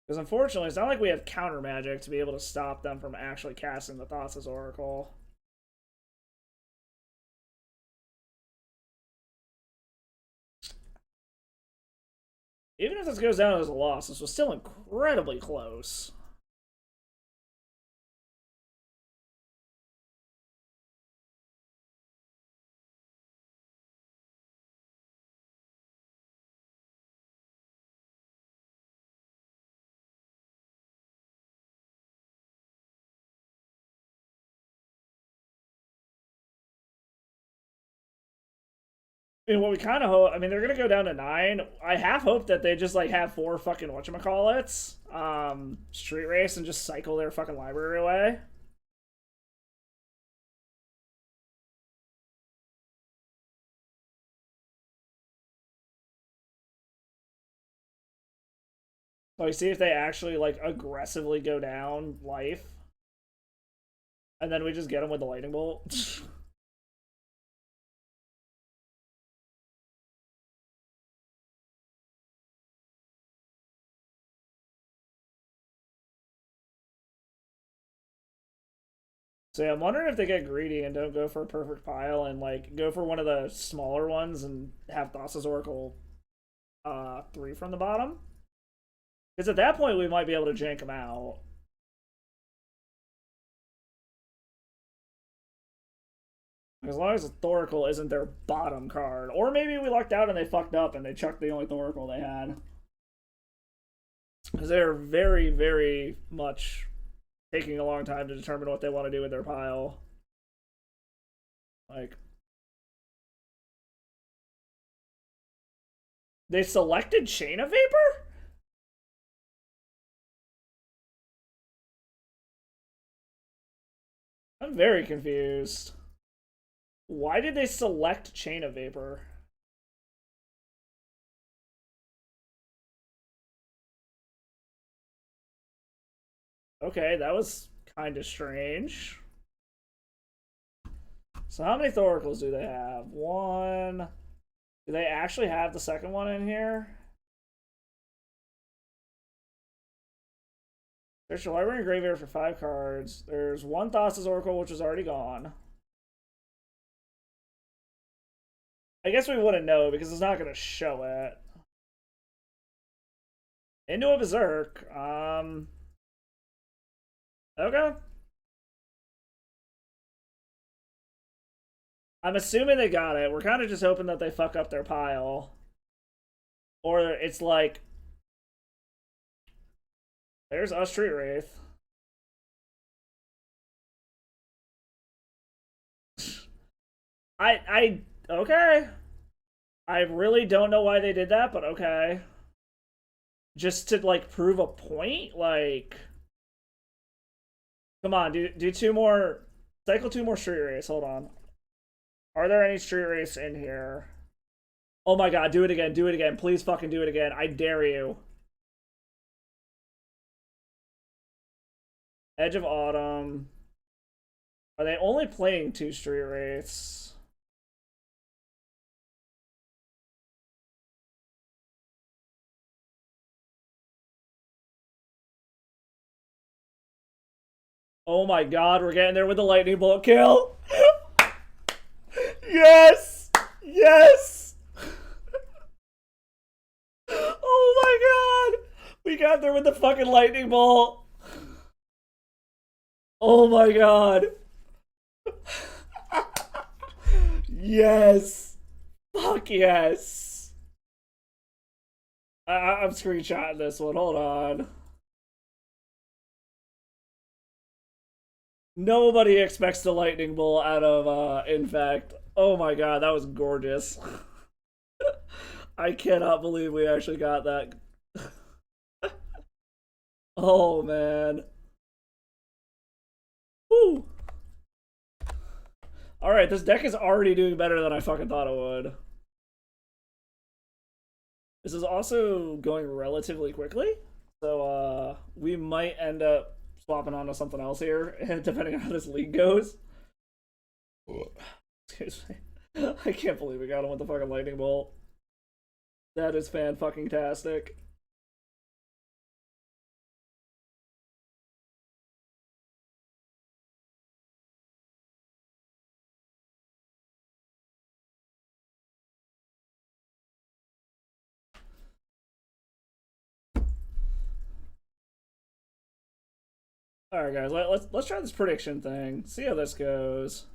Because unfortunately, it's not like we have counter magic to be able to stop them from actually casting the Thassa's Oracle. Even if this goes down as a loss, this was still incredibly close. I mean, what we kind of hope, I mean, they're going to go down to 9. I half hope that they just, like, have 4 fucking whatchamacallits, Street Race and just cycle their fucking library away. Like, see if they actually, like, aggressively go down life. And then we just get them with the lightning bolt. So yeah, I'm wondering if they get greedy and don't go for a perfect pile and like go for one of the smaller ones and have Thassa's Oracle 3 from the bottom. Because at that point we might be able to jank them out. As long as the Thoracle isn't their bottom card. Or maybe we lucked out and they fucked up and they chucked the only Thoracle they had. Because they're very, very much taking a long time to determine what they want to do with their pile. Like, they selected Chain of Vapor? I'm very confused. Why did they select Chain of Vapor? Okay, that was kind of strange. So how many Thoracles do they have? One. Do they actually have the second one in here? There's your library and graveyard for 5 cards. There's one Thassa's Oracle, which is already gone. I guess we wouldn't know because it's not going to show it. Into a Berserk. Okay. I'm assuming they got it. We're kind of just hoping that they fuck up their pile. Or it's like... There's a Street Wraith. Okay. I really don't know why they did that, but okay. Just to, like, prove a point? Like... Come on, do 2 more... Cycle 2 more Street Wraiths, hold on. Are there any Street Wraiths in here? Oh my god, do it again, do it again. Please fucking do it again. I dare you. Edge of Autumn. Are they only playing 2 Street Wraiths? Oh my god, we're getting there with the lightning bolt kill. Yes! Yes! Oh my god! We got there with the fucking lightning bolt. Oh my god. Yes. Fuck yes. I'm screenshotting this one. Hold on. Nobody expects the lightning bolt out of Infect. Oh my god, that was gorgeous. I cannot believe we actually got that. Oh man. Woo. Alright, this deck is already doing better than I fucking thought it would. This is also going relatively quickly. So we might end up swapping onto something else here, depending on how this league goes. Excuse me. I can't believe we got him with the fucking lightning bolt. That is fan-fucking-tastic. All right, guys, let's try this prediction thing. See how this goes.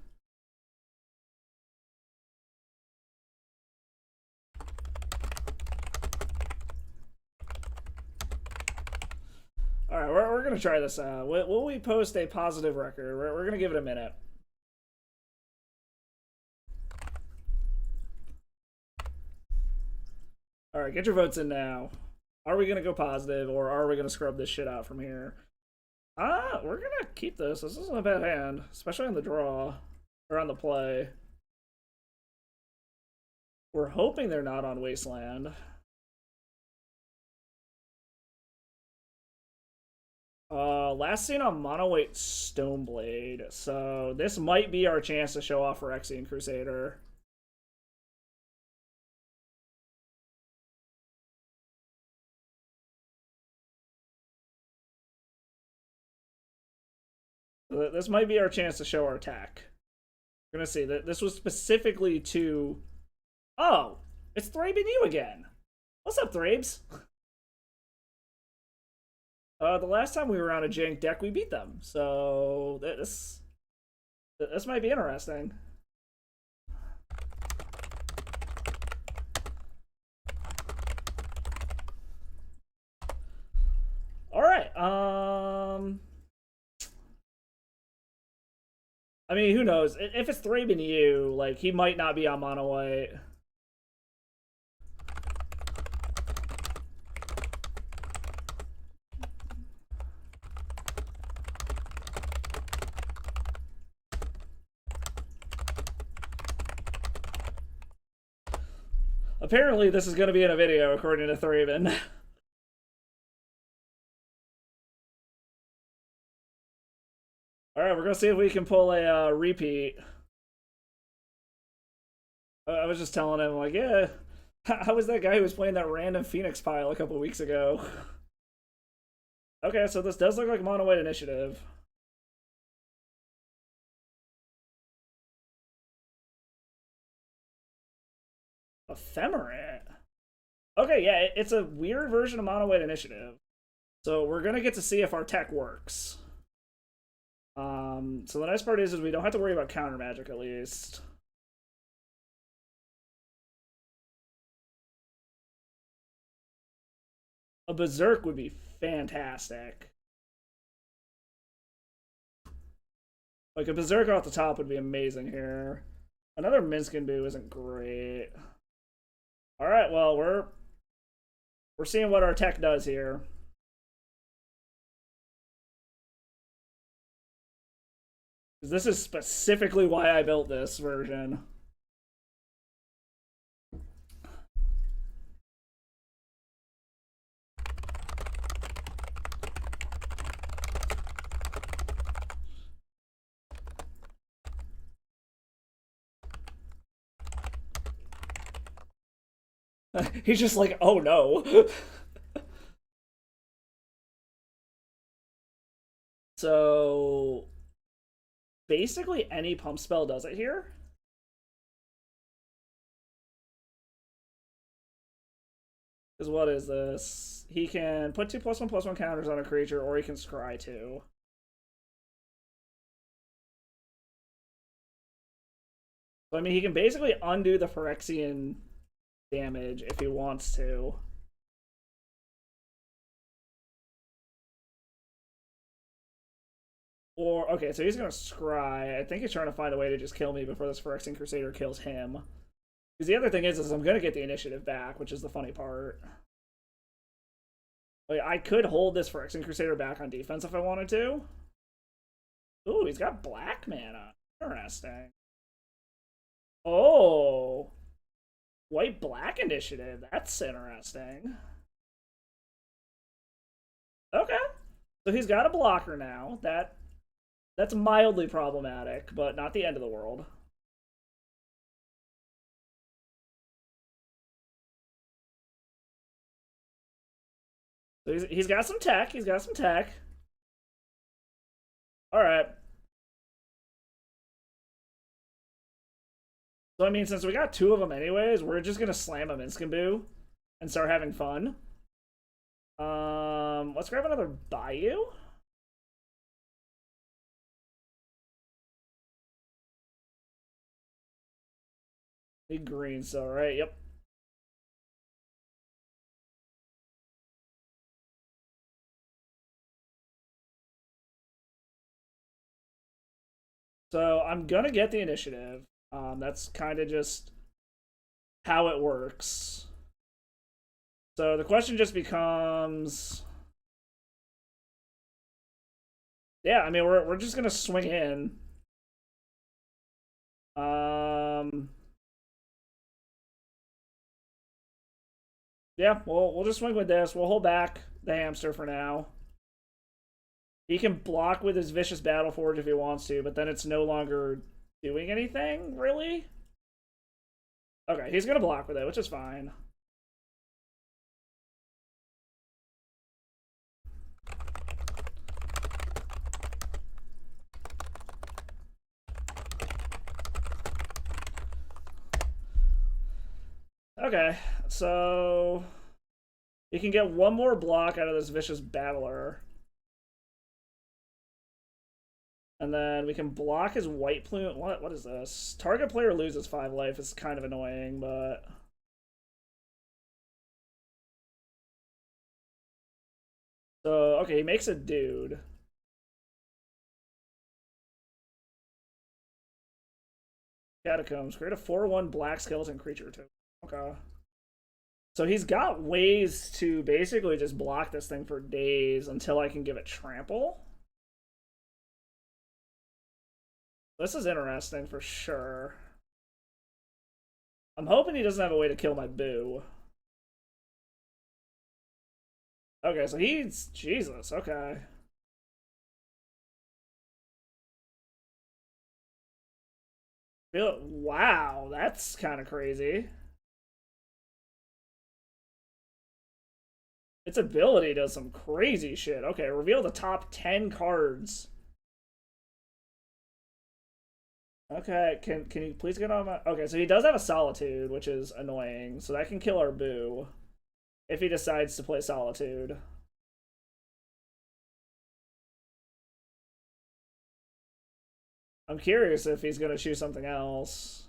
All right, we're gonna try this out. Will we post a positive record? We're gonna give it a minute. All right, get your votes in now. Are we gonna go positive, or are we gonna scrub this shit out from here? We're gonna keep this. This isn't a bad hand, especially on the draw or on the play. We're hoping they're not on Wasteland. Last seen on Mono White Stoneblade, so this might be our chance to show off Phyrexian Crusader. This might be our chance to show our attack. We're gonna see that this was specifically to... Oh, it's Thrabe and you again. What's up, Thrabes? The last time we were on a jank deck, we beat them. So this might be interesting. All right. I mean, who knows? If it's Thrabe and you, like, he might not be on Mono White. Apparently, this is going to be in a video, according to Thraben. right, we're gonna see if we can pull a repeat. I was just telling him, like, yeah, how was that guy who was playing that random Phoenix pile a couple weeks ago? Okay, so this does look like mono white initiative. Ephemerate. Okay, yeah, it's a weird version of mono white initiative. So we're gonna get to see if our tech works. So the nice part is we don't have to worry about counter magic at least. A berserk would be fantastic. Like a berserk off the top would be amazing here. Another Minskin Boo isn't great. All right, well we're seeing what our tech does here. This is specifically why I built this version. He's just like, oh no. So basically any pump spell does it here. Because what is this? He can put 2+1/+1 counters on a creature, or he can scry 2. So I mean, he can basically undo the Phyrexian damage if he wants to. Or, okay, so he's going to scry. I think he's trying to find a way to just kill me before this Phyrexian Crusader kills him. Because the other thing is I'm going to get the initiative back, which is the funny part. Like, I could hold this Phyrexian Crusader back on defense if I wanted to. Ooh, he's got black mana. Interesting. Oh. White-black initiative. That's interesting. Okay. So he's got a blocker now. That's mildly problematic, but not the end of the world. So he's got some tech. He's got some tech. All right. So I mean, since we got two of them anyways, we're just gonna slam a Minskamboo and start having fun. Let's grab another Bayou. Need green, so right. Yep. So I'm gonna get the initiative. That's kind of just how it works. So the question just becomes, yeah, I mean we're just gonna swing in. Yeah, we'll just swing with this. We'll hold back the hamster for now. He can block with his Vicious Battle Forge if he wants to, but then it's no longer doing anything, really? Okay, he's gonna block with it, which is fine. Okay, so he can get one more block out of this Vicious Battler. And then we can block his White Plume. What is this? Target player loses 5 life. It's kind of annoying, but... So, okay, he makes a dude. Catacombs. Create a 4/1 black skeleton creature too. Okay. So he's got ways to basically just block this thing for days until I can give it trample. This is interesting for sure. I'm hoping he doesn't have a way to kill my Boo. Okay, so he's... Jesus, okay. Wow, that's kind of crazy. Its ability does some crazy shit. Okay, reveal the top 10 cards. Okay, can you please get on my... Okay, so he does have a Solitude, which is annoying. So that can kill our Boo if he decides to play Solitude. I'm curious if he's going to choose something else.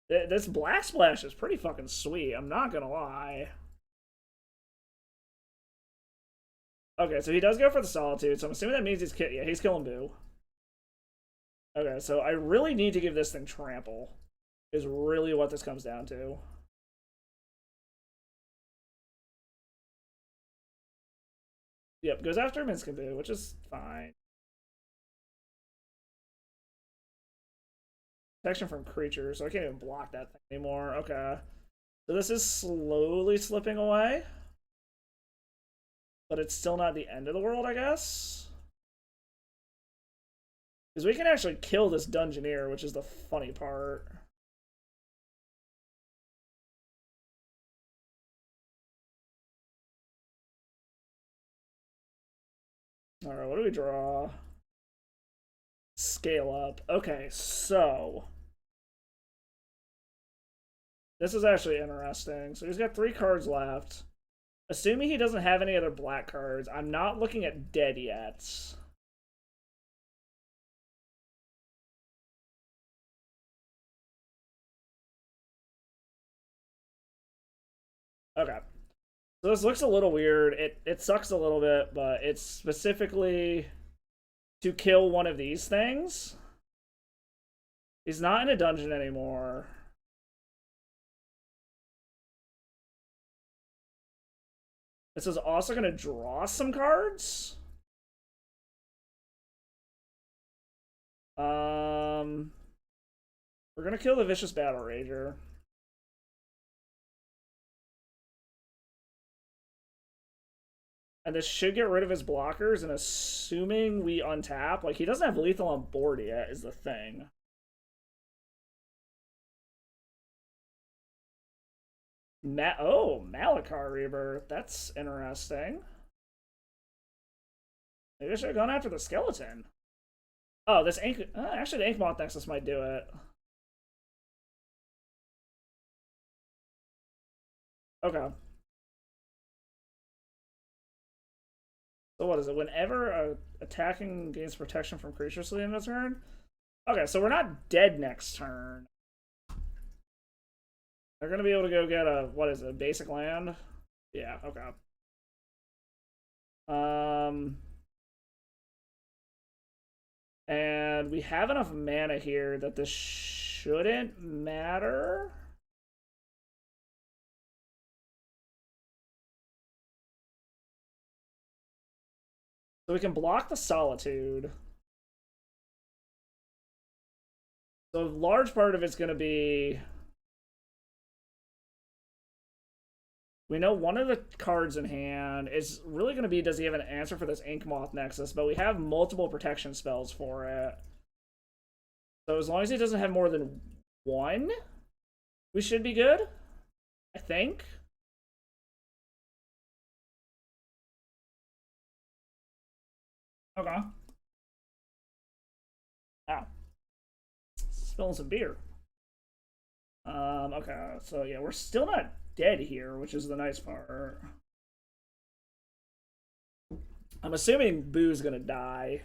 This Blast Splash is pretty fucking sweet. I'm not going to lie. Okay, so he does go for the Solitude, so I'm assuming that means he's killing Boo. Okay, so I really need to give this thing Trample. Is really what this comes down to. Yep, goes after Minskaboo, which is fine. Protection from creatures, so I can't even block that thing anymore. Okay. So this is slowly slipping away. But it's still not the end of the world, I guess. Because we can actually kill this Dungeoneer, which is the funny part. Alright, what do we draw? Scale up. Okay, so... this is actually interesting. So he's got 3 cards left. Assuming he doesn't have any other black cards, I'm not looking at dead yet. Okay. So this looks a little weird. It sucks a little bit, but it's specifically to kill one of these things. He's not in a dungeon anymore. This is also going to draw some cards. We're going to kill the Vicious Battle Rager. And this should get rid of his blockers, and assuming we untap, like, he doesn't have lethal on board yet, is the thing. Malakar Rebirth. That's interesting. Maybe I should have gone after the skeleton. Oh, this ink... actually, the Ink Moth Nexus might do it. Okay. So what is it? Whenever attacking gains protection from creatures to the end of the turn? Okay, so we're not dead next turn. They're going to be able to go get a... what is it? A basic land? Yeah, okay. And we have enough mana here that this shouldn't matter. So we can block the Solitude. So a large part of it's going to be... we know one of the cards in hand is really going to be, does he have an answer for this Ink Moth Nexus? But we have multiple protection spells for it. So as long as he doesn't have more than one, we should be good, I think. Okay. Ow. Spilling some beer. Okay, so yeah, we're still not dead here, which is the nice part. I'm assuming Boo's gonna die.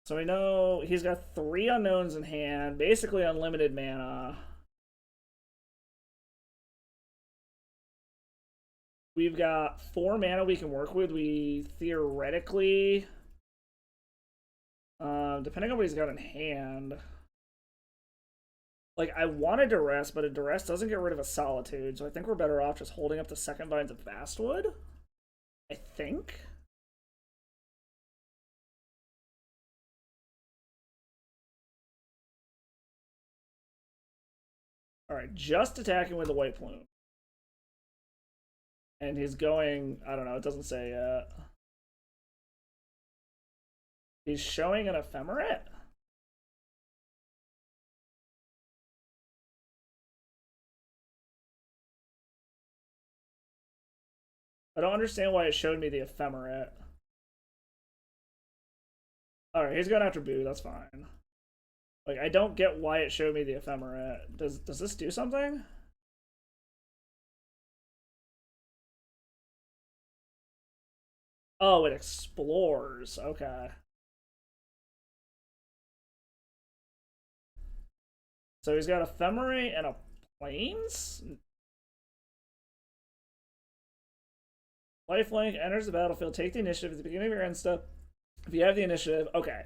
So we know he's got 3 unknowns in hand, basically unlimited mana. We've got 4 mana we can work with. We theoretically, depending on what he's got in hand, like, I want a Duress, but a Duress doesn't get rid of a Solitude, so I think we're better off just holding up the second Vines of Vastwood. I think. Alright, just attacking with the White Plume. And he's going, I don't know, it doesn't say yet. He's showing an ephemerate? I don't understand why it showed me the ephemerate. Alright, he's going after Boo, that's fine. Like, I don't get why it showed me the ephemerate. Does this do something? Oh, it explores. Okay. So he's got ephemerate and a planes? Lifelink enters the battlefield. Take the initiative at the beginning of your end step. If you have the initiative, okay.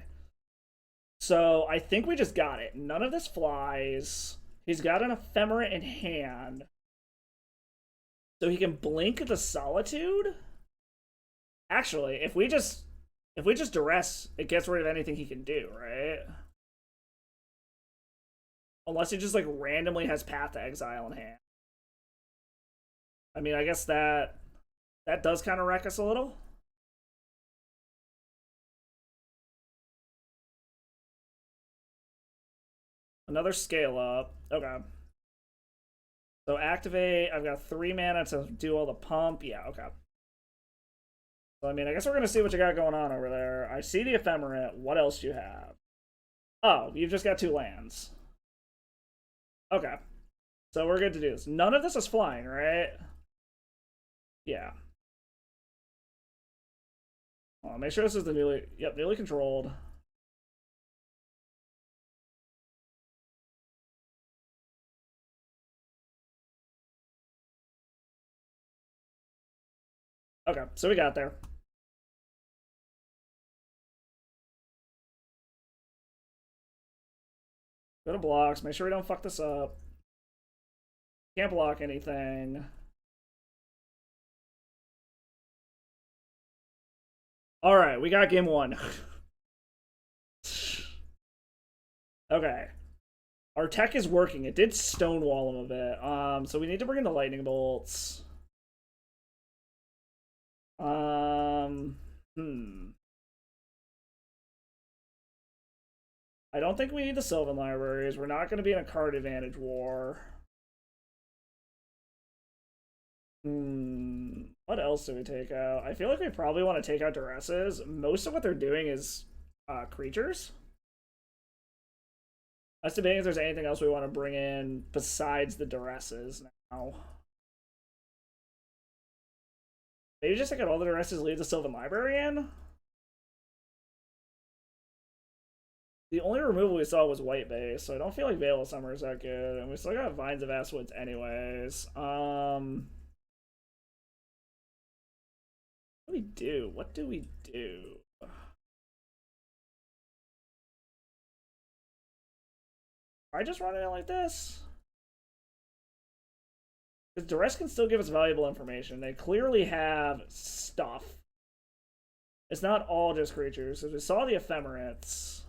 So I think we just got it. None of this flies. He's got an ephemerate in hand. So he can blink the solitude? Actually, if we just duress, it gets rid of anything he can do, right? Unless he just like randomly has Path to Exile in hand. I mean, I guess that does kind of wreck us a little. Another scale up. Okay. So activate. I've got 3 mana to do all the pump. Yeah, okay. So, I mean, I guess we're going to see what you got going on over there. I see the ephemerate. What else do you have? Oh, you've just got 2 lands. Okay. So we're good to do this. None of this is flying, right? Yeah. Well, make sure this is the newly controlled. Okay, so we got there. Go to blocks. Make sure we don't fuck this up. Can't block anything. All right, we got game 1. Okay. Our tech is working. It did stonewall him a bit. So we need to bring in the lightning bolts. Hmm. I don't think we need the Sylvan Libraries. We're not going to be in a card advantage war. What else do we take out? I feel like we probably want to take out Duresses. Most of what they're doing is creatures. I was debating if there's anything else we want to bring in besides the Duresses now. Maybe just take out all the Duresses, leave the Sylvan Library in? The only removal we saw was white base, so I don't feel like Veil of Summer is that good. And we still got Vines of Asswoods anyways. What do we do? What do we do? I just run it like this? Because Duress can still give us valuable information. They clearly have stuff. It's not all just creatures. As we saw the ephemerates.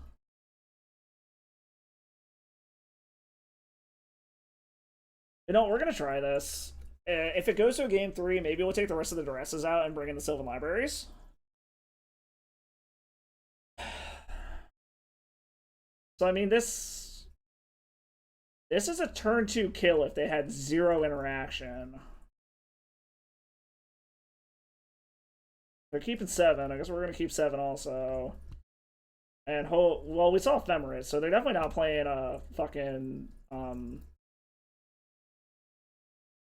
You know, we're going to try this. If it goes to a game 3, maybe we'll take the rest of the Duresses out and bring in the Sylvan Libraries. So, I mean, this is a turn 2 kill if they had 0 interaction. They're keeping 7. I guess we're going to keep 7 also. And, well, we saw Ephemerate, so they're definitely not playing a fucking,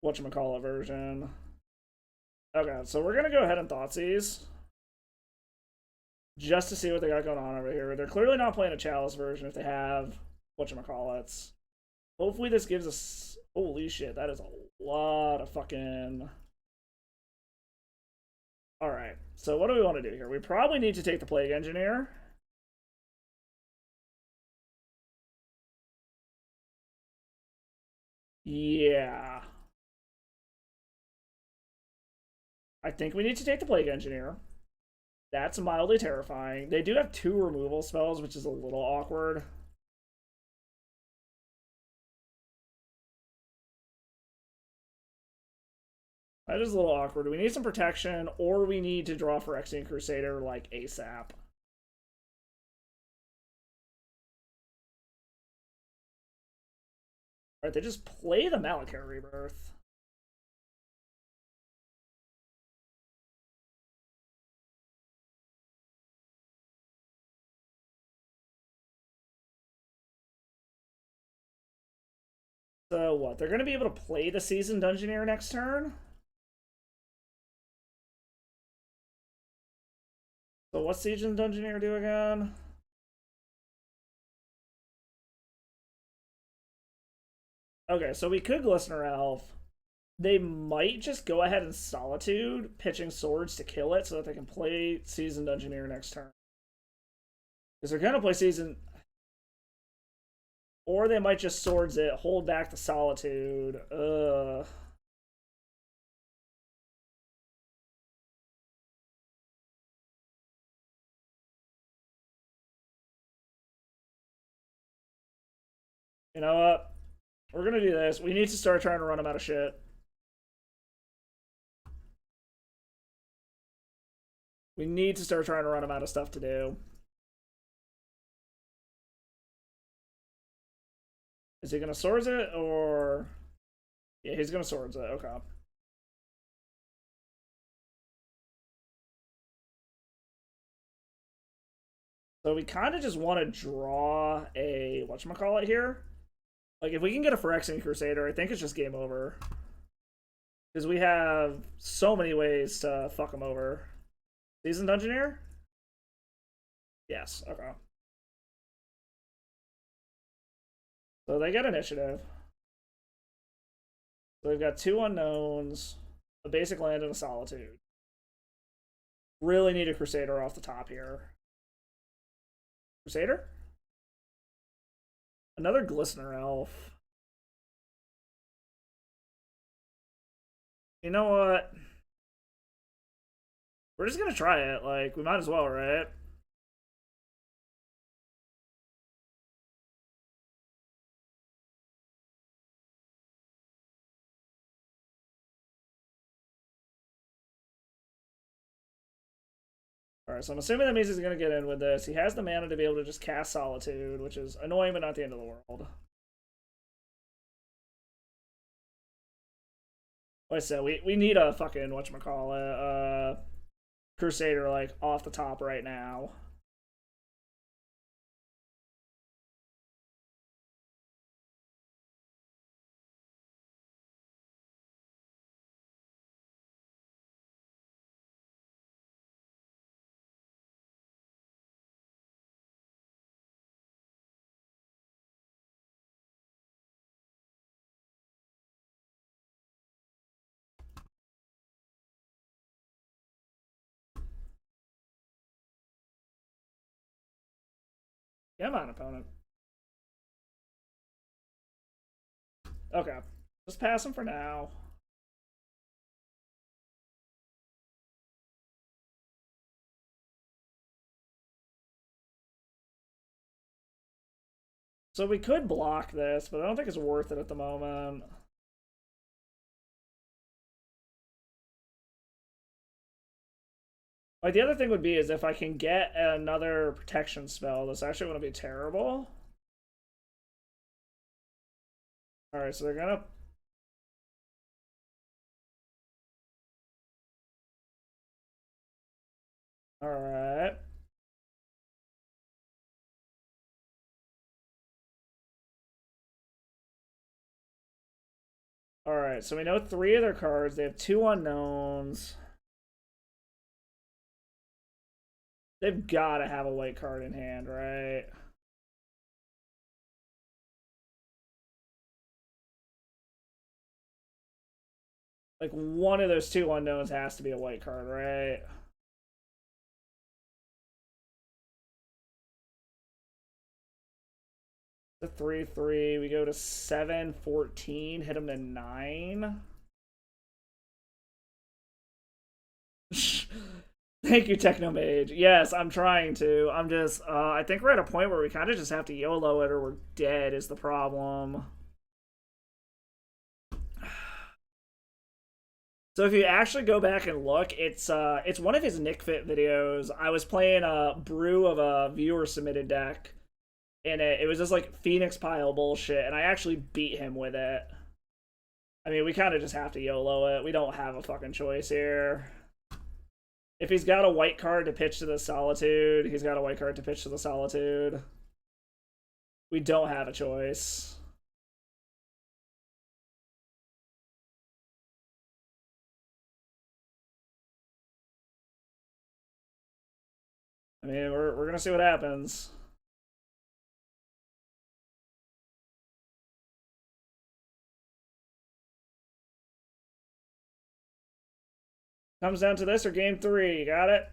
whatchamacallit version. Okay, so we're going to go ahead and Thoughtseize. Just to see what they got going on over here. They're clearly not playing a Chalice version if they have whatchamacallits. Hopefully this gives us... Holy shit, that is a lot of fucking... Alright, so what do we want to do here? We probably need to take the Plague Engineer. Yeah. I think we need to take the Plague Engineer. That's mildly terrifying. They do have 2 removal spells, which is a little awkward. That is a little awkward. We need some protection, or we need to draw Phyrexian Crusader, like, ASAP. Alright, they just play the Malachite Rebirth. So what? They're going to be able to play the Seasoned Dungeoneer next turn? So what's Seasoned Dungeoneer do again? Okay, so we could Glistener Elf. They might just go ahead and Solitude, pitching swords to kill it so that they can play Seasoned Dungeoneer next turn. Because they're going to play Seasoned... Or they might just swords it, hold back the Solitude. Ugh. You know what? We're gonna do this. We need to start trying to run them out of shit. We need to start trying to run them out of stuff to do. Is he gonna swords it or... Yeah, he's gonna swords it. Okay. So we kind of just want to draw a... Whatchamacallit here? Like, if we can get a Phyrexian Crusader, I think it's just game over. Because we have so many ways to fuck him over. Seasoned Dungeoneer? Yes, okay. So they get initiative. So they've got 2 unknowns, a basic land, and a Solitude. Really need a Crusader off the top here. Crusader? Another Glistener Elf. You know what? We're just gonna try it. Like, we might as well, right? Alright, so I'm assuming that means he's gonna get in with this. He has the mana to be able to just cast Solitude, which is annoying but not the end of the world. Like I said, we need a fucking whatchamacallit, Crusader, like, off the top right now. Come on, opponent. Okay. Just pass him for now. So we could block this, but I don't think it's worth it at the moment. Like, the other thing would be is if I can get another protection spell, this actually wouldn't be terrible. Alright, so they're gonna... Alright. Alright, so we know 3 of their cards. They have 2 unknowns. They've got to have a white card in hand, right? Like, one of those 2 unknowns has to be a white card, right? The 3/3. We go to 7/14. Hit him to 9. Thank you, Technomage. Yes, I'm trying to. I'm just, I think we're at a point where we kind of just have to YOLO it or we're dead is the problem. So if you actually go back and look, it's one of his Nick Fit videos. I was playing a brew of a viewer submitted deck, in it. It was just like Phoenix pile bullshit, and I actually beat him with it. I mean, we kind of just have to YOLO it. We don't have a fucking choice here. If he's got a white card to pitch to the Solitude, he's got a white card to pitch to the Solitude. We don't have a choice. I mean, we're gonna see what happens. Comes down to this or game 3. Got it?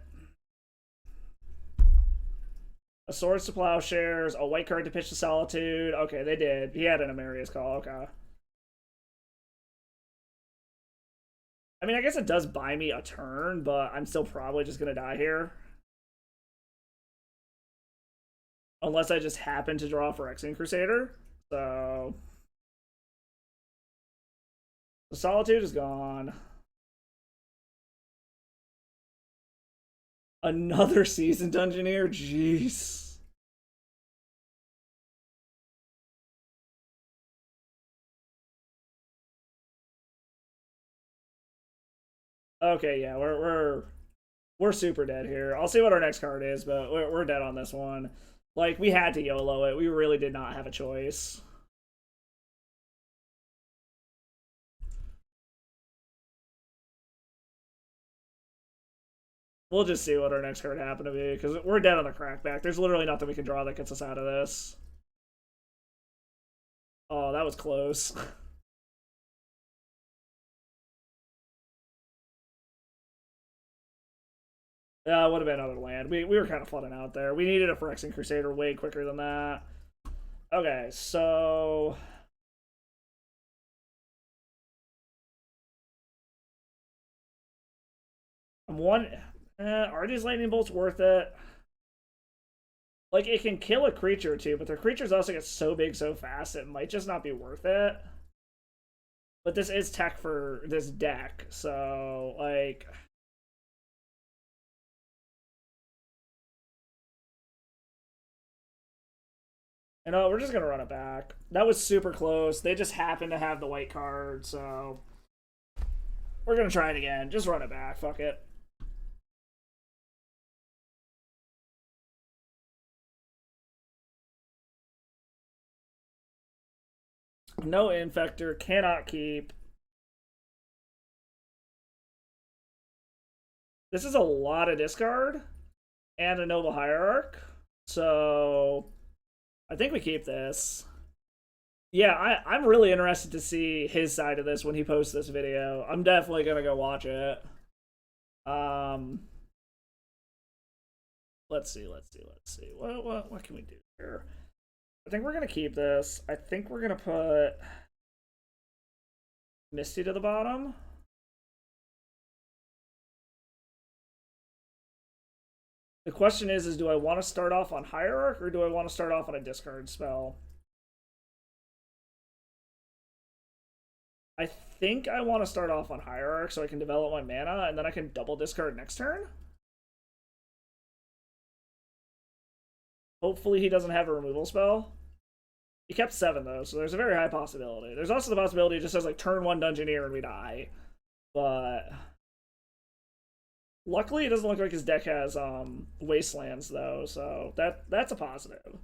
A Swords to Plowshares, a white card to pitch to Solitude. Okay, they did. He had an Amarius call. Okay. I mean, I guess it does buy me a turn, but I'm still probably just gonna die here. Unless I just happen to draw for Phyrexian Crusader. So the Solitude is gone. Another Seasoned Dungeoneer? Jeez. Okay, yeah, we're super dead here. I'll see what our next card is, but we're dead on this one. Like, we had to YOLO it. We really did not have a choice. We'll just see what our next card happened to be, because we're dead on the crackback. There's literally nothing we can draw that gets us out of this. Oh, that was close. Yeah, it would have been another land. We were kind of flooding out there. We needed a Phyrexian Crusader way quicker than that. Okay, so I'm one. Are these lightning bolts worth it? Like, it can kill a creature too, but the creatures also get so big so fast it might just not be worth it. But this is tech for this deck, so like. You know, we're just gonna run it back. That was super close. They just happened to have the white card, so we're gonna try it again. Just run it back. Fuck it. No Infector, cannot keep. This is a lot of discard and a Noble Hierarch, so I think we keep this. Yeah, I'm really interested to see his side of this when he posts this video. I'm definitely gonna go watch it. Um, let's see. What can we do here? I think we're gonna keep this. I think we're gonna put Misty to the bottom. The question is do I want to start off on Hierarch or do I want to start off on a discard spell? I think I want to start off on Hierarch so I can develop my mana and then I can double discard next turn. Hopefully he doesn't have a removal spell. He kept 7 though, so there's a very high possibility. There's also the possibility it just says like turn 1 Dungeoneer and we die. But luckily it doesn't look like his deck has Wastelands though, so that's a positive.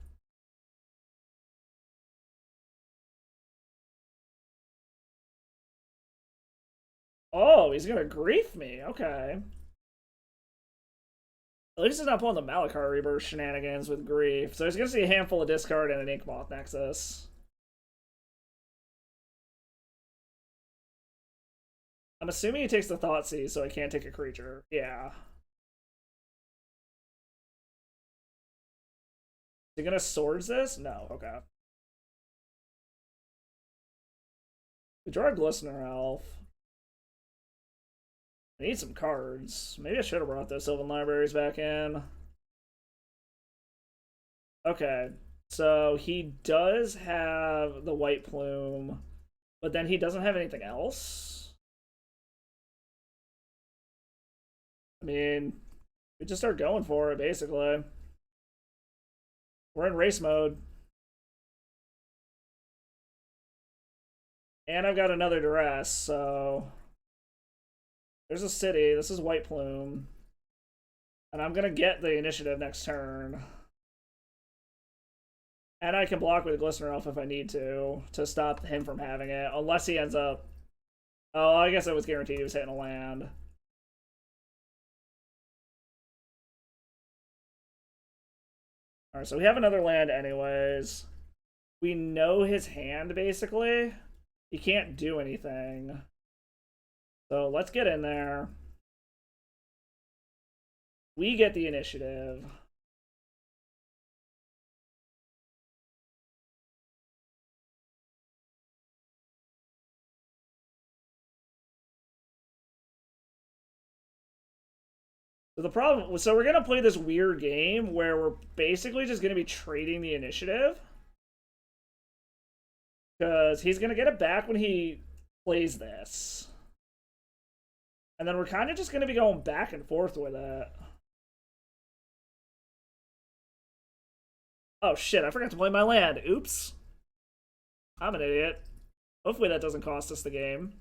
Oh, he's gonna grief me. Okay. At least he's not pulling the Malachar Rebirth shenanigans with grief. So he's gonna see a handful of discard and an Inkmoth Nexus. I'm assuming he takes the Thoughtseize, so I can't take a creature. Yeah. Is he gonna Swords this? No. Okay. We draw a Glistener Elf. I need some cards. Maybe I should have brought those Sylvan Libraries back in. Okay. So he does have the White Plume, but then he doesn't have anything else. I mean, we just start going for it, basically. We're in race mode. And I've got another duress, so there's a city. This is White Plume. And I'm gonna get the initiative next turn. And I can block with Glistener Elf if I need to stop him from having it. Unless he ends up... Oh, I guess it was guaranteed he was hitting a land. Alright, so we have another land anyways. We know his hand, basically. He can't do anything. So let's get in there. We get the initiative. So the problem, so we're gonna play this weird game where we're basically just gonna be trading the initiative. Because he's gonna get it back when he plays this. And then we're kind of just gonna be going back and forth with it. Oh shit, I forgot to play my land. Oops. I'm an idiot. Hopefully that doesn't cost us the game.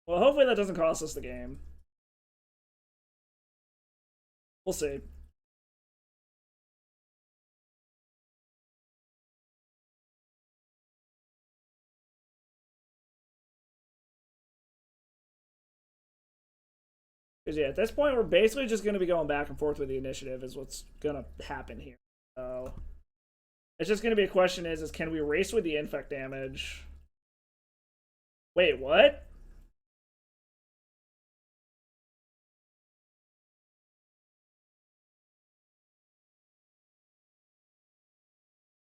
Well, hopefully that doesn't cost us the game. We'll see. Because yeah, at this point, we're basically just going to be going back and forth with the initiative is what's going to happen here. So it's just going to be a question is can we race with the infect damage? Wait, what?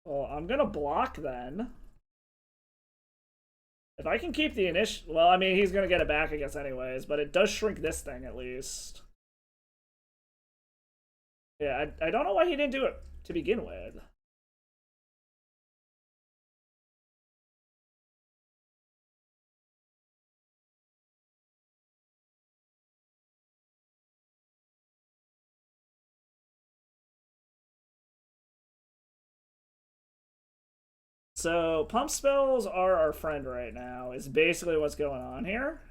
Well, I'm going to block then. If I can keep the initial... Well, I mean, he's going to get it back, I guess, anyways. But it does shrink this thing, at least. Yeah, I don't know why he didn't do it to begin with. So, pump spells are our friend right now, is basically what's going on here.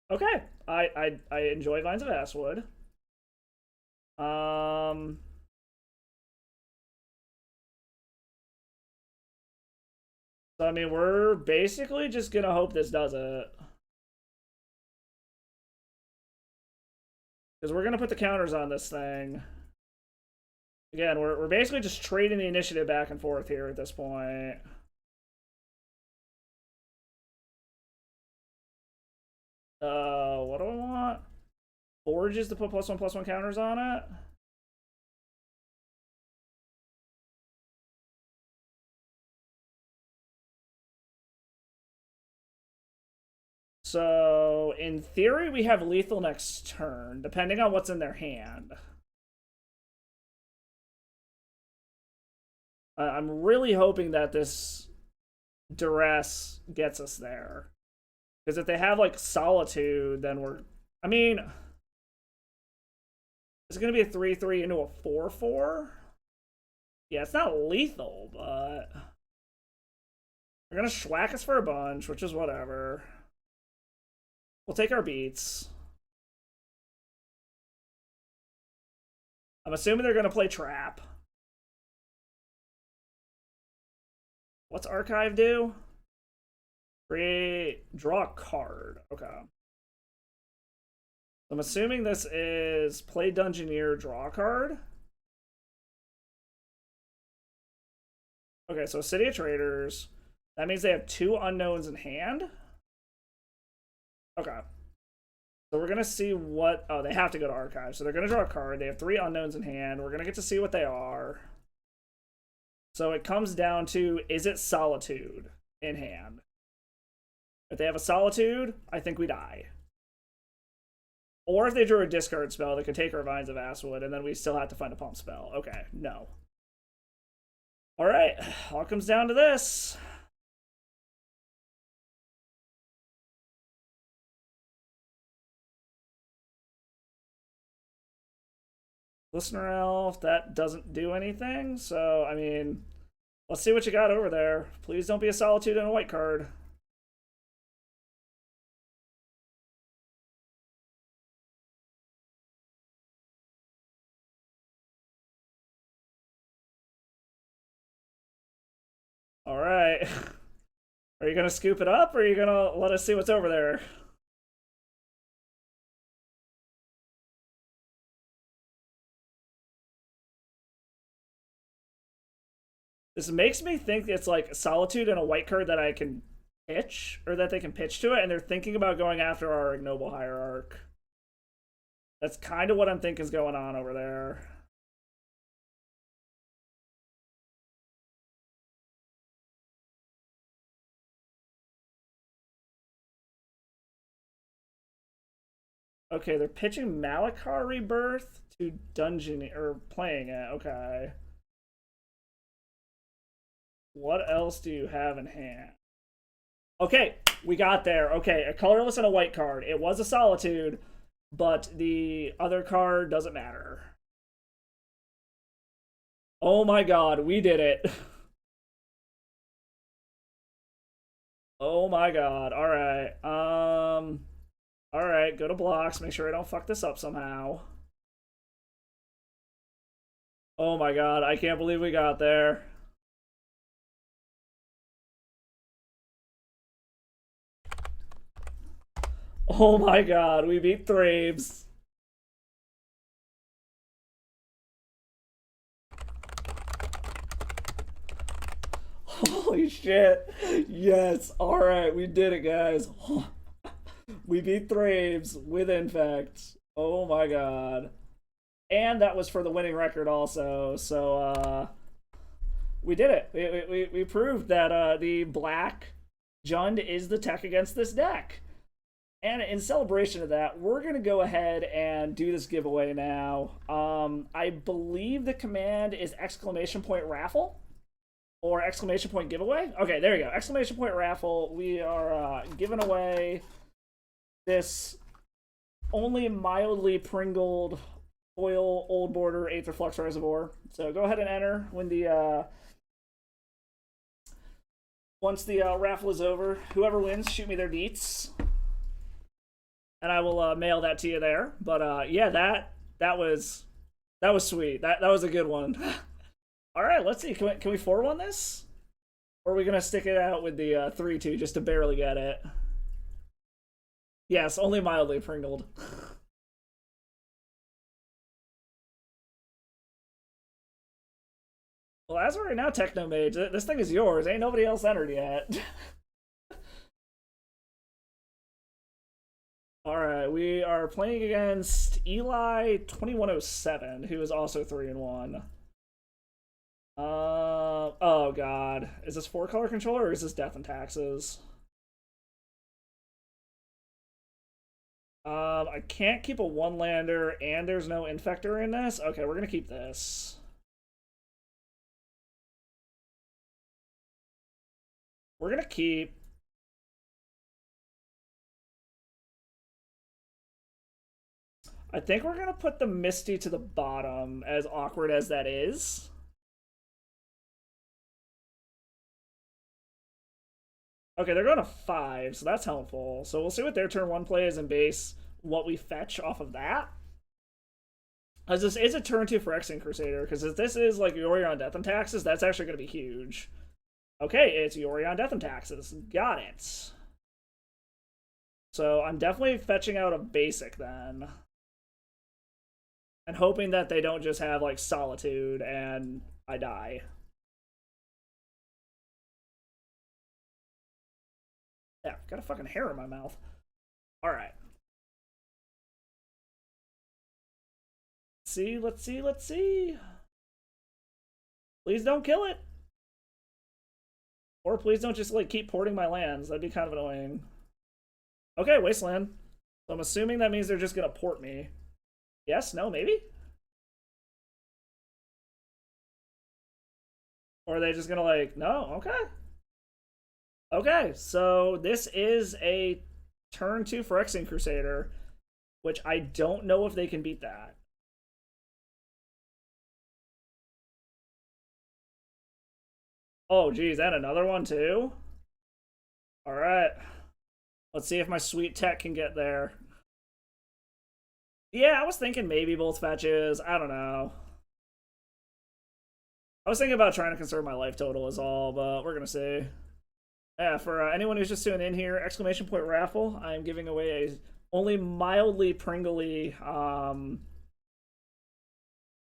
Okay, I enjoy Vines of Asswood. So, I mean, we're basically just gonna hope this does it. Because we're gonna put the counters on this thing. Again, we're basically just trading the initiative back and forth here at this point. What do I want? Forges to put +1/+1 counters on it. So, in theory, we have lethal next turn, depending on what's in their hand. I'm really hoping that this duress gets us there. Because if they have, like, Solitude, then we're... I mean... Is it going to be a 3/3 into a 4/4? Yeah, it's not lethal, but... They're going to schwack us for a bunch, which is whatever. We'll take our beats. I'm assuming they're going to play Trap. What's Archive do? Create... Draw a card. Okay. I'm assuming this is play Dungeoneer, draw a card. Okay, so City of Traders. That means they have 2 unknowns in hand. Okay. So we're going to see what... Oh, they have to go to Archive. So they're going to draw a card. They have 3 unknowns in hand. We're going to get to see what they are. So it comes down to, is it Solitude in hand? If they have a Solitude, I think we die. Or if they drew a discard spell, they could take our Vines of Asswood, and then we still have to find a pump spell. Okay, no. Alright, all comes down to this. Listener Elf, that doesn't do anything, so, I mean, let's see what you got over there. Please don't be a Solitude and a white card. Alright. Are you gonna scoop it up, or are you gonna let us see what's over there? This makes me think it's like Solitude and a white card that I can pitch, or that they can pitch to it, and they're thinking about going after our Ignoble Hierarch. That's kind of what I'm thinking is going on over there. Okay, they're pitching Malakar Rebirth to Dungeon, or playing it. Okay. What else do you have in hand? Okay, we got there. Okay, a colorless and a white card. It was a Solitude, but the other card doesn't matter. Oh my god, we did it. Oh my god. Alright. Alright, go to blocks. Make sure I don't fuck this up somehow. Oh my god, I can't believe we got there. Oh my god, we beat Thraves. Holy shit. Yes, alright, we did it, guys. We beat Thraves with Infect. Oh my god. And that was for the winning record also, so, we did it. We proved that, the black Jund is the tech against this deck. And in celebration of that, we're going to go ahead and do this giveaway now. I believe the command is exclamation point raffle or exclamation point giveaway. Okay, there you go. Exclamation point raffle. We are giving away this only mildly pringled foil old border Aether Flux Reservoir. So go ahead and enter when the once the raffle is over. Whoever wins, shoot me their deets, and I will mail that to you there. But yeah, that was sweet. That was a good one. All right, let's see. Can we 4-1 this, or are we gonna stick it out with the 3-2 just to barely get it? Yes, only mildly pringled. Well, as of right now, Techno Mage, this thing is yours. Ain't nobody else entered yet. All right, we are playing against Eli 2107, who is also 3-1. Oh god, is this 4-color controller or is this Death and Taxes? I can't keep a 1-lander, and there's no Infector in this. Okay, we're gonna keep this. We're gonna keep. I think we're gonna put the Misty to the bottom, as awkward as that is. Okay, they're going to 5, so that's helpful. So we'll see what their turn 1 play is and base what we fetch off of that. As this is a turn 2 for Phyrexian Crusader, because if this is like Yori on Death and Taxes, that's actually going to be huge. Okay, it's Yori on Death and Taxes. Got it. So I'm definitely fetching out a basic then. And hoping that they don't just have like Solitude and I die. Yeah, got a fucking hair in my mouth. Alright. Let's see. Please don't kill it. Or please don't just like keep porting my lands. That'd be kind of annoying. Okay, Wasteland. So I'm assuming that means they're just gonna port me. Yes? No? Maybe? Or are they just gonna like, no, okay. Okay, so this is a turn 2 Phyrexian Crusader, which I don't know if they can beat that. Oh, geez, and another one too? Alright. Let's see if my sweet tech can get there. Yeah, I was thinking maybe both fetches. I don't know. I was thinking about trying to conserve my life total is all, but we're gonna see. Yeah, for anyone who's just tuning in here, exclamation point raffle. I'm giving away a only mildly pringly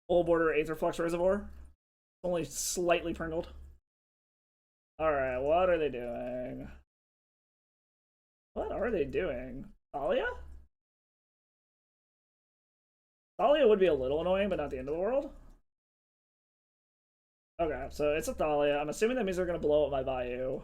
old border Aetherflux reservoir. Only slightly pringled. Alright, what are they doing? What are they doing? Thalia? Thalia would be a little annoying, but not the end of the world. Okay, so it's a Thalia. I'm assuming that means they're going to blow up my Bayou.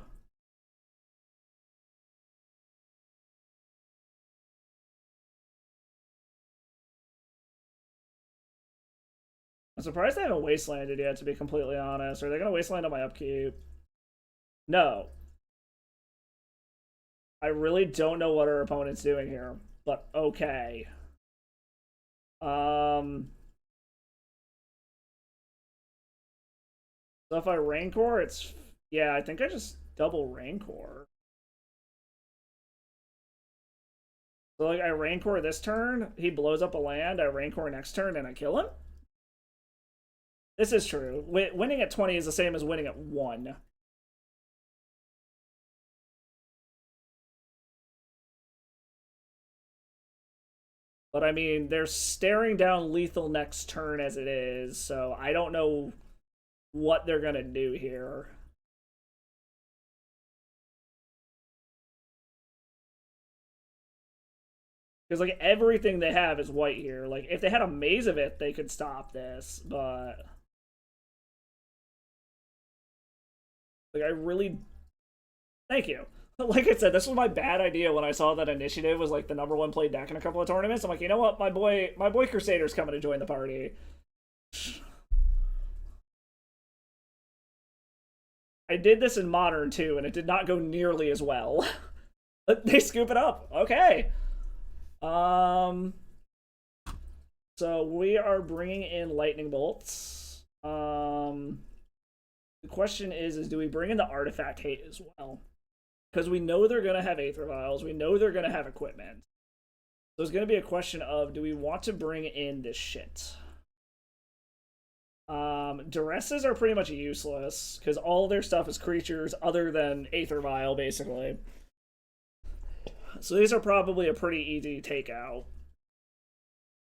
I'm surprised they haven't wastelanded yet, to be completely honest. Are they going to wasteland on my upkeep? No. I really don't know what our opponent's doing here, but okay. So if I Rancor, it's... Yeah, I think I just double Rancor. So like I Rancor this turn, he blows up a land, I Rancor next turn, and I kill him? This is true. Winning at 20 is the same as winning at 1. But I mean, they're staring down lethal next turn as it is, so I don't know what they're gonna do here. Because like everything they have is white here. Like if they had a maze of it, they could stop this, but like I really thank you. Like I said, this was my bad idea when I saw that initiative was like the #1 played deck in a couple of tournaments. I'm like, you know what, my boy Crusader's coming to join the party. I did this in Modern too, and it did not go nearly as well. They scoop it up. Okay. Um. So we are bringing in lightning bolts. The question is do we bring in the artifact hate as well? Because we know they're gonna have Aether Vials. We know they're gonna have equipment. So it's gonna be a question of do we want to bring in this shit? Duresses are pretty much useless because all their stuff is creatures other than Aether Vial, basically. So these are probably a pretty easy takeout.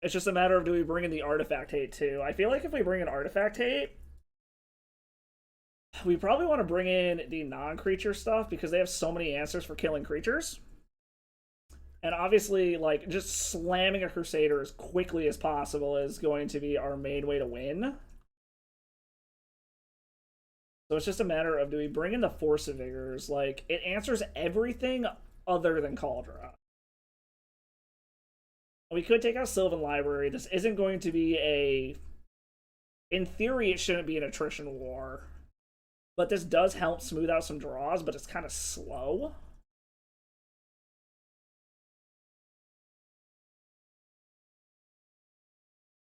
It's just a matter of do we bring in the artifact hate too. I feel like if we bring in artifact hate, we probably want to bring in the non-creature stuff because they have so many answers for killing creatures. And obviously, like, just slamming a Crusader as quickly as possible is going to be our main way to win. So it's just a matter of do we bring in the Force of Vigors? Like, it answers everything other than Cauldron. We could take out Sylvan Library. This isn't going to be a... In theory, it shouldn't be an attrition war. But this does help smooth out some draws, but it's kind of slow.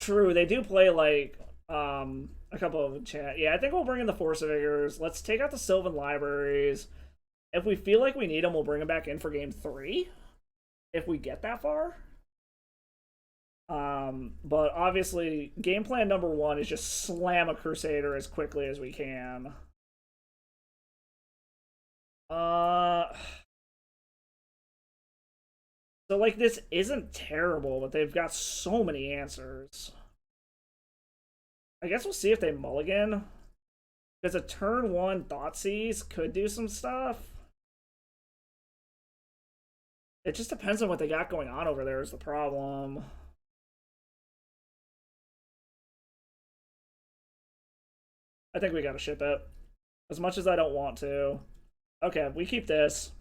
True, they do play, like, a couple of chat. Yeah, I think we'll bring in the Force of Vigors. Let's take out the Sylvan Libraries. If we feel like we need them, we'll bring them back in for game 3. If we get that far. But obviously, game plan #1 is just slam a Crusader as quickly as we can. So, like, this isn't terrible, but they've got so many answers. I guess we'll see if they mulligan. Because a turn 1 Thoughtseize could do some stuff. It just depends on what they got going on over there is the problem. I think we gotta ship it. As much as I don't want to. Okay, we keep this.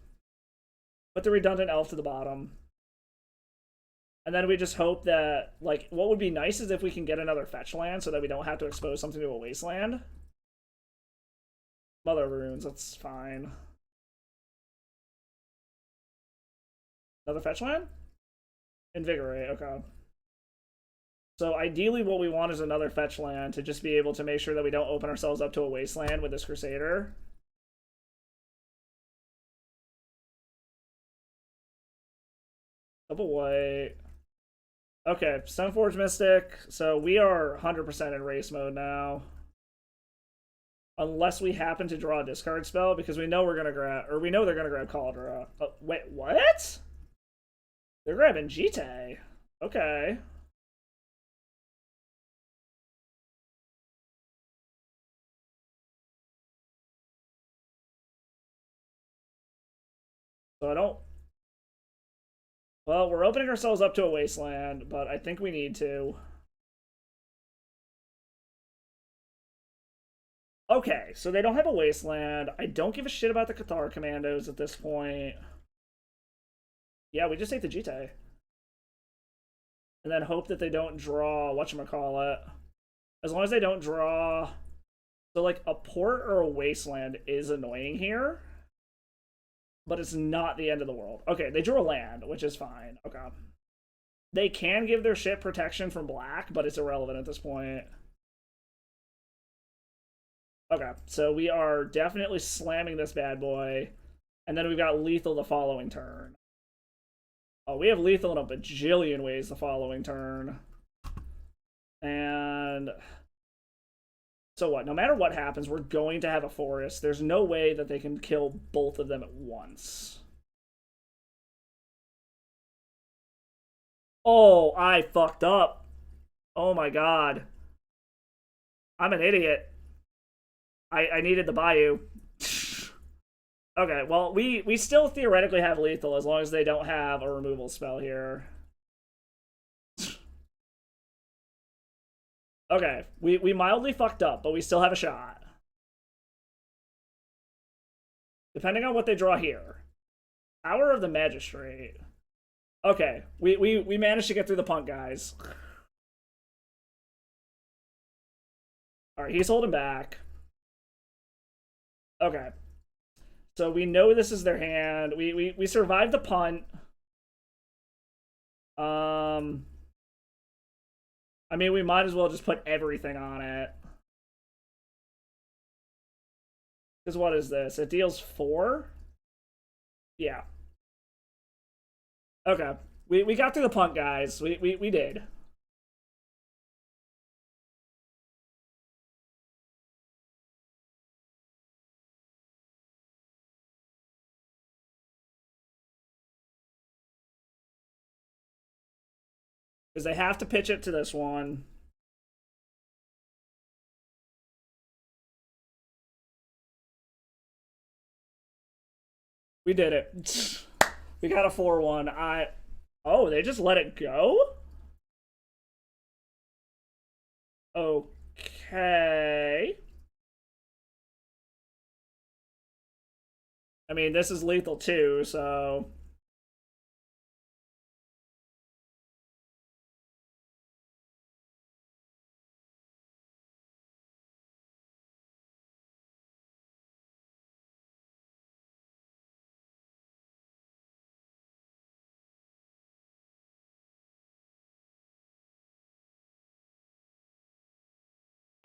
Put the redundant elf to the bottom. And then we just hope that, like, what would be nice is if we can get another fetch land so that we don't have to expose something to a wasteland. Mother runes, that's fine. Another fetch land? Invigorate, okay. So ideally what we want is another fetch land to just be able to make sure that we don't open ourselves up to a wasteland with this Crusader. Double white. Okay, Stoneforge Mystic. So we are 100% in race mode now. Unless we happen to draw a discard spell, because we know we're gonna grab, or we know they're gonna grab Cauldra. Wait, what? They're grabbing Jite. Okay. So I don't. Well, we're opening ourselves up to a wasteland, but I think we need to. Okay, so they don't have a wasteland. I don't give a shit about the Cathar Commandos at this point. Yeah, we just take the Jite. And then hope that they don't draw whatchamacallit. As long as they don't draw. So, like, a port or a wasteland is annoying here. But it's not the end of the world. Okay, they drew a land, which is fine. Okay. They can give their shit protection from black, but it's irrelevant at this point. Okay, so we are definitely slamming this bad boy. And then we've got lethal the following turn. Oh, we have lethal in a bajillion ways the following turn. And so what? No matter what happens, we're going to have a forest. There's no way that they can kill both of them at once. Oh, I fucked up. Oh my god. I'm an idiot. I needed the Bayou. Okay, well, we still theoretically have lethal as long as they don't have a removal spell here. Okay, we mildly fucked up, but we still have a shot. Depending on what they draw here. Hour of the Magistrate. Okay, we managed to get through the punt, guys. Alright, he's holding back. Okay. So we know this is their hand. We survived the punt. I mean, we might as well just put everything on it. Because what is this? It deals 4? Yeah. Okay. We got through the punt, guys. We did. Because they have to pitch it to this one. We did it. We got a 4-1. Oh, they just let it go? Okay. I mean, this is lethal too, so...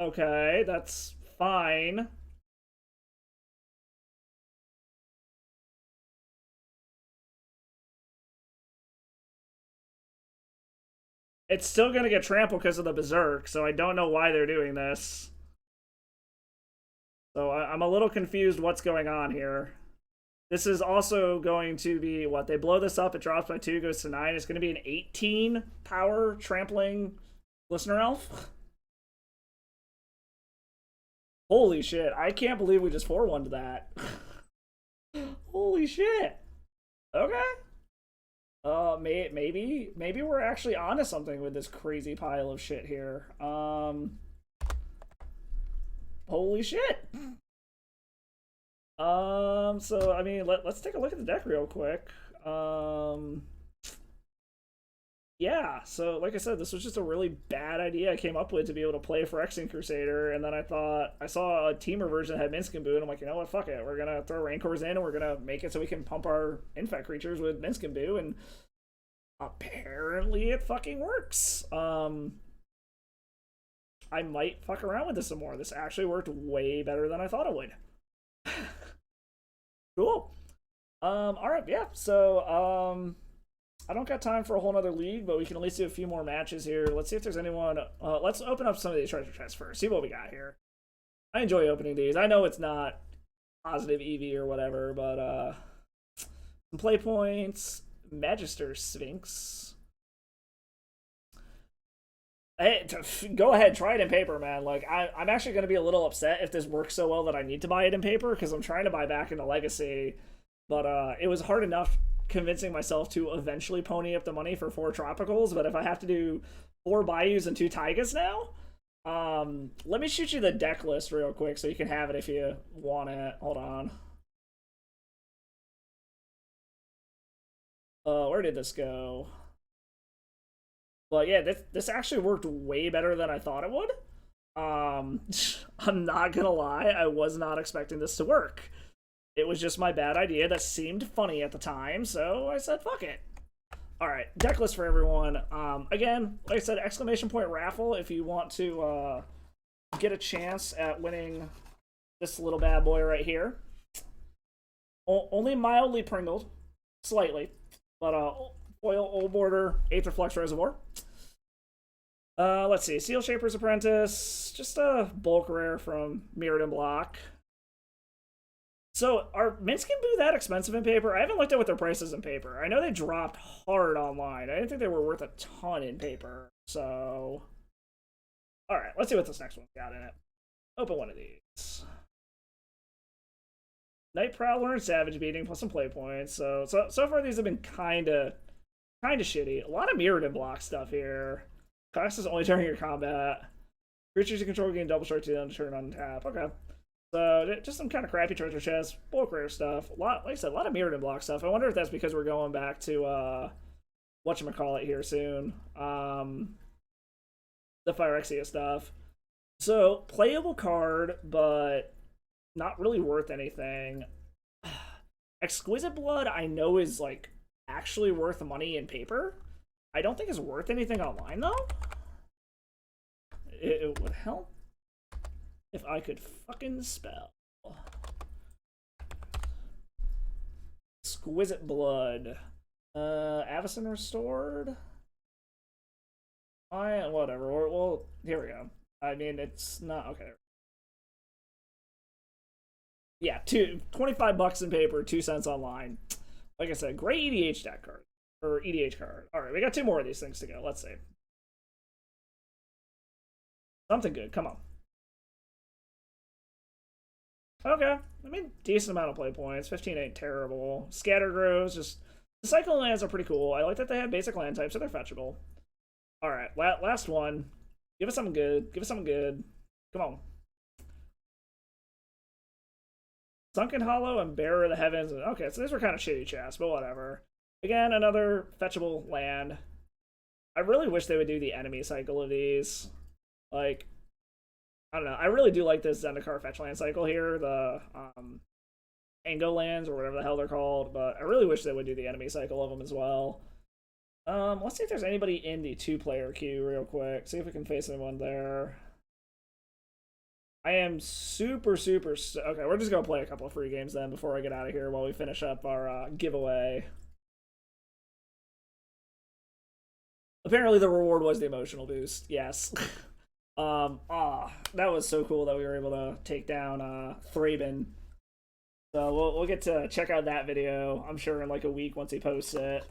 Okay, that's fine. It's still gonna get trampled because of the Berserk, so I don't know why they're doing this. So I'm a little confused what's going on here. This is also going to be, what, they blow this up, it drops by 2, goes to 9. It's going to be an 18 power trampling Listener Elf. Holy shit, I can't believe we just 4-1'd that. Holy shit. Okay. Maybe we're actually onto something with this crazy pile of shit here. Holy shit. So I mean, let's take a look at the deck real quick. yeah, so like I said, this was just a really bad idea I came up with to be able to play Phyrexian Crusader, and then I thought I saw a teamer version that had Minsc and Boo, and I'm like, you know what, fuck it, we're gonna throw Rancors in, and we're gonna make it so we can pump our Infect creatures with Minsc and Boo, and apparently it fucking works. I might fuck around with this some more. This actually worked way better than I thought it would. Cool. All right, yeah. So, I don't got time for a whole nother league, but we can at least do a few more matches here. Let's see if there's anyone. Let's open up some of these treasure chests first. See what we got here. I enjoy opening these. I know it's not positive EV or whatever, but some play points. Magister Sphinx. Hey, go ahead, try it in paper, man. Like, I'm actually going to be a little upset if this works so well that I need to buy it in paper, because I'm trying to buy back into Legacy. But it was hard enough convincing myself to eventually pony up the money for 4 tropicals, but if I have to do 4 bayous and 2 taigas now, let me shoot you the deck list real quick so you can have it if you want it. Hold on. Where did this go? Well, yeah, this actually worked way better than I thought it would. I'm not gonna lie, I was not expecting this to work. It was just my bad idea that seemed funny at the time, so I said fuck it. Alright, deck list for everyone. Again, like I said, exclamation point raffle if you want to get a chance at winning this little bad boy right here. Only mildly pringled, slightly, but foil old border Aether Flux Reservoir. Let's see, Seal Shaper's Apprentice, just a bulk rare from Mirrodin Block. So, are Minsc and Boo that expensive in paper? I haven't looked at what their prices in paper. I know they dropped hard online. I didn't think they were worth a ton in paper. So, alright, let's see what this next one's got in it. Open one of these. Night Prowler and Savage Beating plus some play points. So far these have been kinda shitty. A lot of Mirrodin Block stuff here. Cost is only during your combat. Creatures you control gain double strike to them to turn on tap. Okay. So just some kind of crappy treasure chests, bulk rare stuff. Like I said, a lot of Mirrodin Block stuff. I wonder if that's because we're going back to whatchamacallit here soon. The Phyrexia stuff. So playable card, but not really worth anything. Exquisite Blood I know is like actually worth money in paper. I don't think it's worth anything online though. It would help if I could fucking spell. Exquisite Blood. Avacyn Restored? Whatever. Well, here we go. I mean, it's not... Okay. Yeah, 25 bucks in paper, 2 cents online. Like I said, great EDH deck card. Or EDH card. Alright, we got 2 more of these things to go. Let's see. Something good. Come on. Okay. I mean, decent amount of play points. 15 ain't terrible. Scatter Grows, just... The cycle lands are pretty cool. I like that they have basic land types, so they're fetchable. Alright, last one. Give us something good. Give us something good. Come on. Sunken Hollow and Bearer of the Heavens. Okay, so these were kind of shitty chests, but whatever. Again, another fetchable land. I really wish they would do the enemy cycle of these. Like, I don't know. I really do like this Zendikar fetch land cycle here. The Ango lands, or whatever the hell they're called. But I really wish they would do the enemy cycle of them as well. Let's see if there's anybody in the 2-player queue real quick. See if we can face anyone there. I am super... Okay, we're just going to play a couple of free games then before I get out of here while we finish up our giveaway. Apparently the reward was the emotional boost. Yes. That was so cool that we were able to take down Thraben. So we'll get to check out that video, I'm sure, in like a week once he posts it.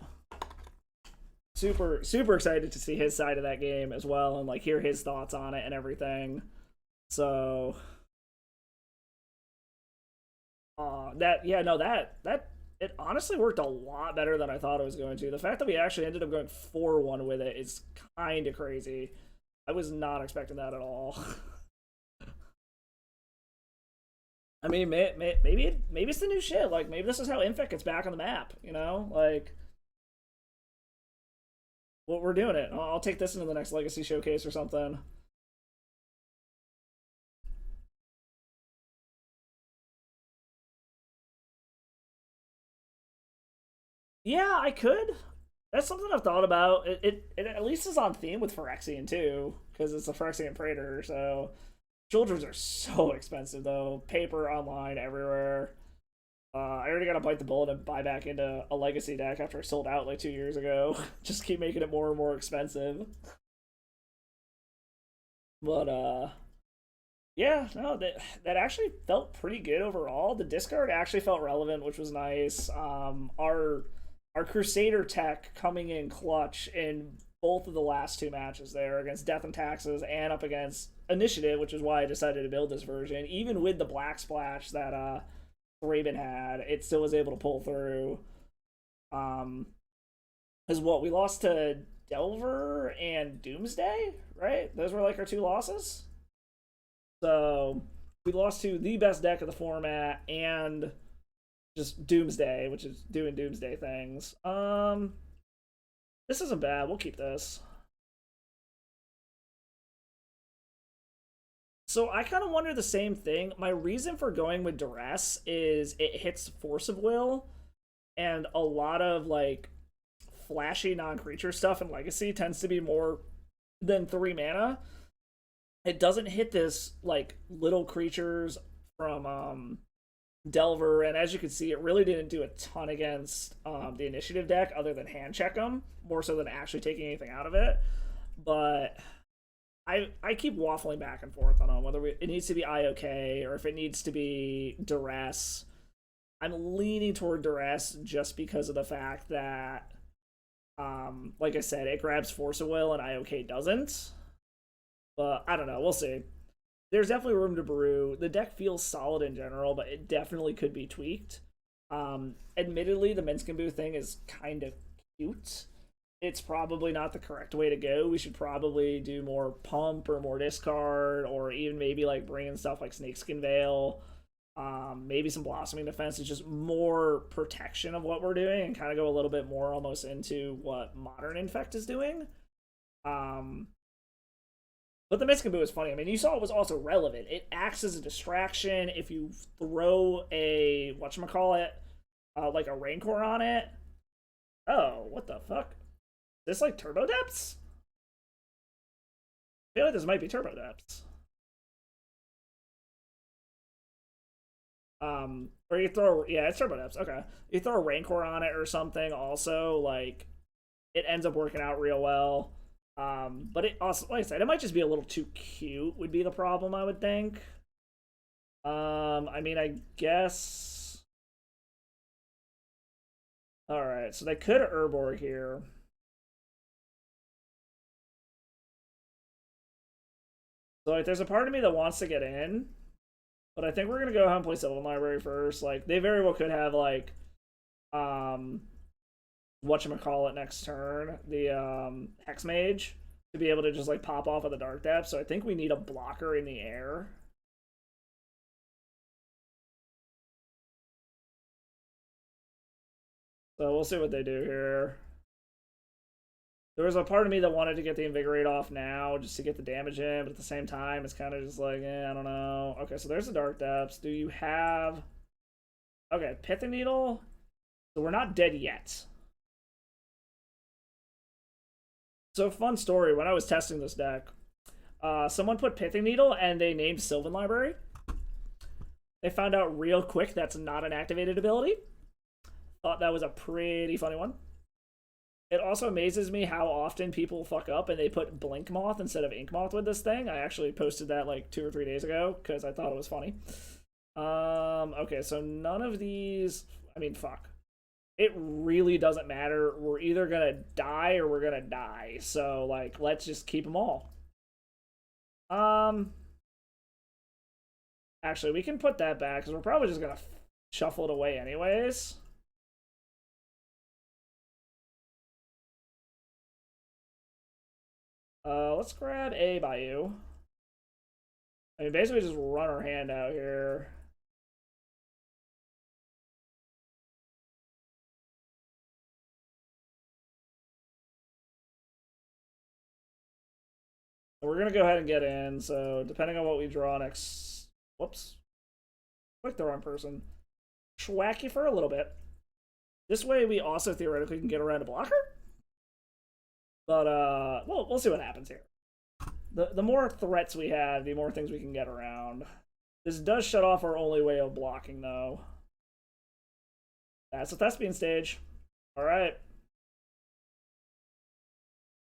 Super excited to see his side of that game as well and like hear his thoughts on it and everything. So that it honestly worked a lot better than I thought it was going to. The fact that we actually ended up going 4-1 with it is kind of crazy. I was not expecting that at all. I mean, maybe it's the new shit. Like, maybe this is how Infect gets back on the map, you know? Like, Well, we're doing it. I'll take this into the next Legacy Showcase or something. Yeah, I could. That's something I've thought about. It at least is on theme with Phyrexian too, because it's a Phyrexian Praetor. So children's are so expensive though. Paper online everywhere. I already got to bite the bullet and buy back into a legacy deck after I sold out like 2 years ago. Just keep making it more and more expensive. But yeah, no, that actually felt pretty good overall. The discard actually felt relevant, which was nice. Our Crusader tech coming in clutch in both of the last two matches there against Death and Taxes and up against Initiative, which is why I decided to build this version. Even with the black splash that Raven had, it still was able to pull through. Um, is what we lost to Delver and Doomsday, right? Those were like our two losses. So we lost to the best deck of the format and just Doomsday, which is doing Doomsday things. This isn't bad. We'll keep this. So I kind of wonder the same thing. My reason for going with Duress is it hits Force of Will, and a lot of like flashy non-creature stuff in Legacy tends to be more than 3 mana. It doesn't hit this like little creatures from Delver, and as you can see, it really didn't do a ton against the initiative deck other than hand check them, more so than actually taking anything out of it. But I keep waffling back and forth on whether it needs to be IOK or if it needs to be Duress. I'm leaning toward Duress just because of the fact that, like I said, it grabs Force of Will and IOK doesn't. But I don't know. We'll see. There's definitely room to brew. The deck feels solid in general, but it definitely could be tweaked. Admittedly, the Minskimbu thing is kind of cute. It's probably not the correct way to go. We should probably do more pump or more discard, or even maybe like bring in stuff like Snakeskin Veil. Maybe some Blossoming Defense is just more protection of what we're doing and kind of go a little bit more almost into what modern Infect is doing. Um, but the Miskaboo is funny. I mean, you saw it was also relevant. It acts as a distraction. If you throw a whatchamacallit, like a Rancor on it. Oh, what the fuck? Is this like Turbo Depths? I feel like this might be Turbo Depths. Or you throw, yeah, it's Turbo Depths. Okay, you throw a Rancor on it or something. Also, like, it ends up working out real well. But it also, like I said, it might just be a little too cute. Would be the problem, I would think. I mean, I guess. All right, so they could Urborg here. So like, there's a part of me that wants to get in, but I think we're gonna go ahead and play Sylvan Library first. Like, they very well could have like, um, whatchamacallit next turn, the Hex Mage, to be able to just like pop off of the Dark Depths. So I think we need a blocker in the air. So we'll see what they do here. There was a part of me that wanted to get the Invigorate off now just to get the damage in, but at the same time, it's kind of just like, I don't know. Okay, so there's the Dark Depths. Do you have... Okay, Pithing Needle. So we're not dead yet. So fun story, when I was testing this deck, someone put Pithing Needle and they named Sylvan Library. They found out real quick that's not an activated ability. Thought that was a pretty funny one. It also amazes me how often people fuck up and they put Blink Moth instead of Ink Moth with this thing. I actually posted that like 2 or 3 days ago because I thought it was funny. Okay, so none of these... I mean, fuck. It really doesn't matter. We're either gonna die or we're gonna die. So, like, let's just keep them all. Um, Actually, we can put that back because we're probably just gonna shuffle it away anyways. Let's grab a Bayou. I mean, basically just run our hand out here. We're gonna go ahead and get in. So depending on what we draw next, whoops, click the wrong person. Schwack you for a little bit. This way, we also theoretically can get around a blocker. But we'll see what happens here. The more threats we have, the more things we can get around. This does shut off our only way of blocking, though. That's a thespian stage. All right.